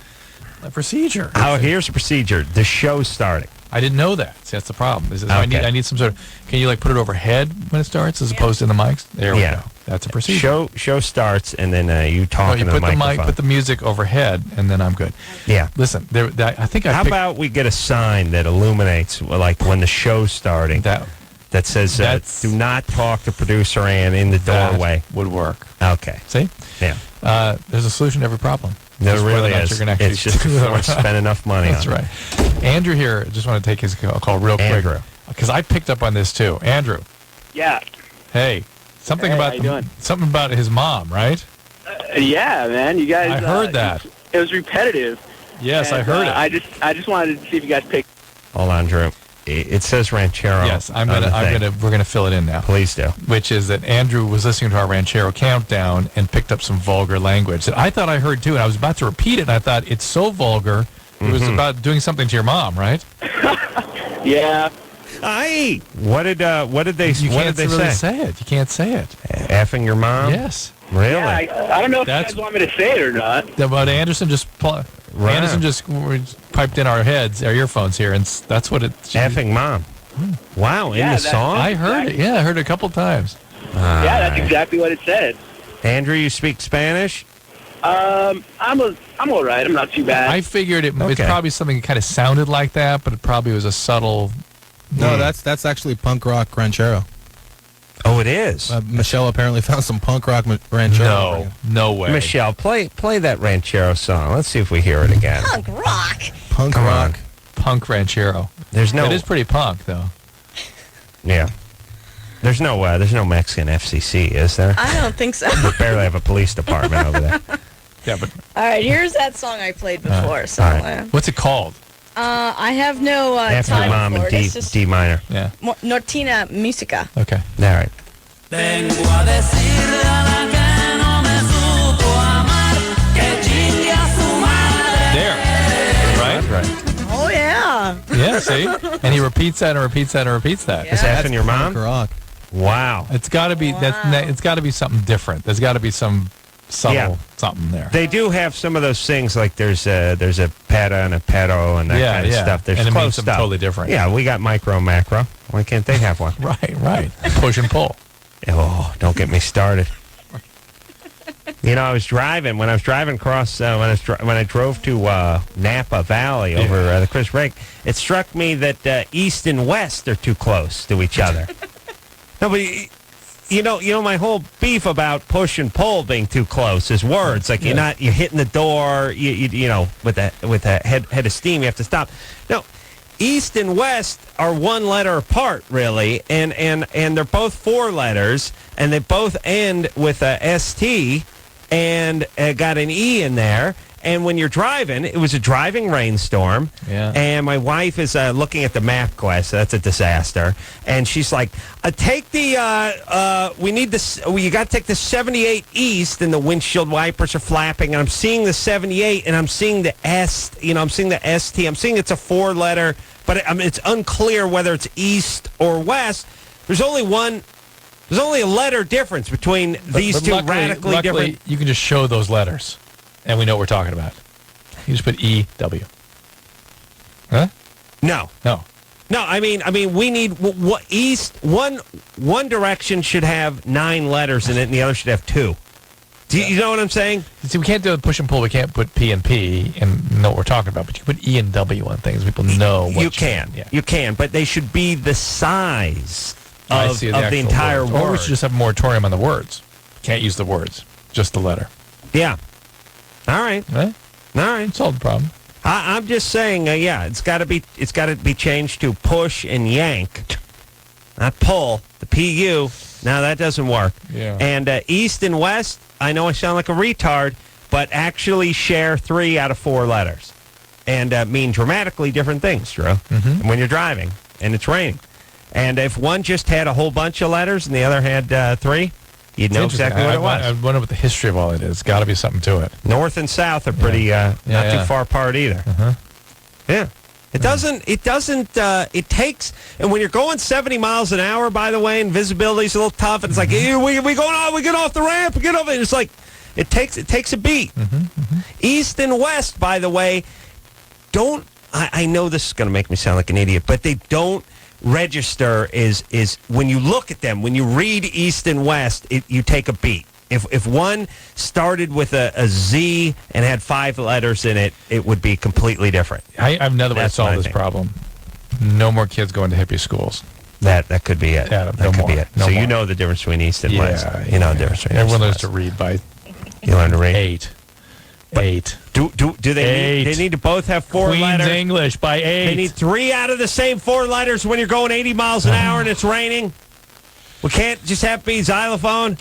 procedure. Here's a procedure. The show's starting. I didn't know that. See, that's the problem. I need some sort of. Can you like put it overhead when it starts as opposed to in the mics? There we go. That's a procedure. Show starts and then you talk into the microphone. Put the music overhead and then I'm good. Yeah. Listen, I think How about we get a sign that illuminates like when the show's starting that says do not talk to producer Ann in the doorway. Would work. Okay. See? Yeah. There's a solution to every problem. There really is. It's just spend enough money That's on right. Andrew here, just want to take his call real quick. Because I picked up on this too. Andrew. Yeah. Hey. Something about his mom, right? Yeah, man. You guys. I heard that. It was repetitive. Yes, I heard it. I just wanted to see if you guys picked. Hold on, Drew. It says Ranchero. Yes, we're gonna fill it in now. Please do. Which is that Andrew was listening to our Ranchero Countdown and picked up some vulgar language that I thought I heard too, and I was about to repeat it, and I thought it's so vulgar. It was about doing something to your mom, right? Yeah. Aye. What did they say? You can't say it. Effing your mom? Yes. Really? Yeah, I don't know if you guys want me to say it or not. But Anderson just piped in our earphones here, and that's what it. Effing mom. Wow, in the song? I heard it. Yeah, I heard it a couple times. Yeah, that's exactly what it said. Andrew, you speak Spanish? I'm all right. I'm not too bad. I figured it's probably something that kind of sounded like that, but it probably was a subtle. No, that's actually punk rock ranchero. Oh, it is. Michelle apparently found some punk rock ranchero. No way. Michelle, play that ranchero song. Let's see if we hear it again. Punk rock. Punk rock. Punk ranchero. It is pretty punk though. Yeah. There's no Mexican FCC, is there? I don't think so. We barely have a police department over there. Yeah, but all right, here's that song I played before. What's it called? I have no After time mom for and it. D minor. Yeah. Nortina Musica. Okay. All right. Vengo a decirle a la que no me supo amar que chingue a su madre. There. Right? Oh, yeah. Yeah, see? And he repeats that and repeats that and repeats that. Yeah. Is that in your mom? Rock. Wow. It's got to be it's got to be something different. There's got to be some subtle something there. They do have some of those things like there's a peta and a pedo and that kind of stuff. There's and it close means something stuff. Totally different. Yeah, we got micro, macro. Why can't they have one? Right. Push and pull. Oh, don't get me started. When I was driving across, when I drove to Napa Valley over the Christmas break, it struck me that East and West are too close to each other. No, but you know, my whole beef about push and pull being too close is words. Like you're hitting the door, you know, with a head of steam, you have to stop. No. East and West are one letter apart, really, and they're both 4 letters, and they both end with a ST, and got an E in there, And when you're driving, it was a driving rainstorm. Yeah. And my wife is looking at the MapQuest. So that's a disaster. And she's like, take the, we need this, you got to take the 78 east, and the windshield wipers are flapping. And I'm seeing the 78, and I'm seeing the S, I'm seeing the ST. I'm seeing it's a 4-letter, but it's unclear whether it's east or west. There's only a letter difference between these two radically different. You can just show those letters, and we know what we're talking about. You just put E-W. Huh? No. I mean, we need what east. One direction should have 9 letters in it, and the other should have 2. Do you know what I'm saying? See, we can't do a push and pull. We can't put P and P and know what we're talking about. But you can put E and W on things. People know what you can. Yeah. You can, but they should be the size of the entire word. word. Or we should just have a moratorium on the words. Can't use the words, just the letter. Yeah. All right. Right? All right. Solve the problem. I'm just saying, it's got to be changed to push and yank, not pull. The PU. No, that doesn't work. Yeah. And east and west. I know I sound like a retard, but actually share 3 out of 4 letters, and mean dramatically different things, Drew. Mm-hmm. When you're driving and it's raining, and if one just had a whole bunch of letters and the other had 3, you'd know exactly what it was. I wonder what the history of all it is. It's got to be something to it. North and south are pretty not too far apart either. Uh-huh. Yeah. It takes, and when you're going 70 miles an hour, by the way, and visibility's a little tough, and it's like, hey, we get off the ramp, we get off it. It's like, it takes a beat. East and west, by the way, I know this is going to make me sound like an idiot, but they don't register is when you look at them, when you read east and west, you take a beat. If one started with a Z and had 5 letters in it, it would be completely different. I have another way to solve this problem. No more kids going to hippie schools. That could be it. Yeah, that could be it. So you know the difference between east and west. You know the difference between Everyone learns east and to read by. You learn to read 8. But 8. Do they need to both have 4 Queen's letters? English by 8. They need 3 out of the same 4 letters when you're going 80 miles an hour and it's raining. We can't just have be xylophone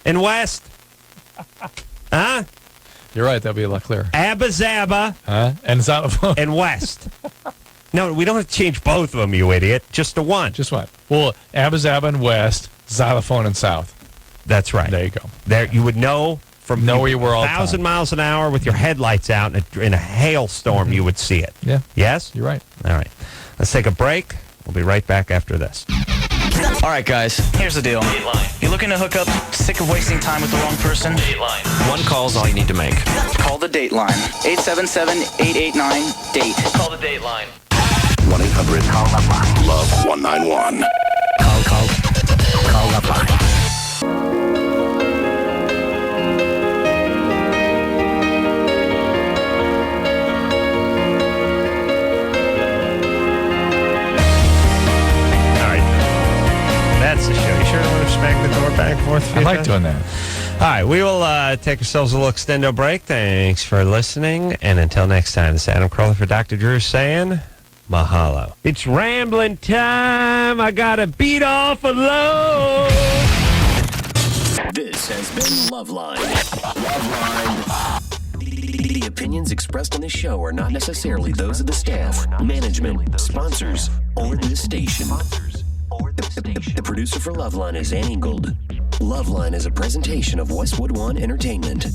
and west. Huh? You're right. That'll be a lot clearer. Abba Zaba. And xylophone. And west. No, we don't have to change both of them, you idiot. Just the one. Just one. Well, Abba Zaba and west, xylophone and south. That's right. There you go. There you would know from where you were all 1,000 miles an hour with your headlights out in a hailstorm. You would see it. Yeah. Yes? You're right. All right. Let's take a break. We'll be right back after this. All right, guys, here's the deal. Dateline. You're looking to hook up, sick of wasting time with the wrong person? Dateline. One call's all you need to make. Call the Dateline. 877-889-DATE. Call the Dateline. 1-800-LOVE-191. Call the line. That's the show. You sure don't want to smack the door back and forth? I like doing that. All right, we will take ourselves a little extendo break. Thanks for listening. And until next time, this is Adam Carolla for Dr. Drew saying mahalo. It's rambling time. I got to beat off a load. This has been LoveLine. The opinions expressed on this show are not necessarily those of the staff, management, sponsors, or the station. The producer for LoveLine is Ann Ingold. LoveLine is a presentation of Westwood One Entertainment.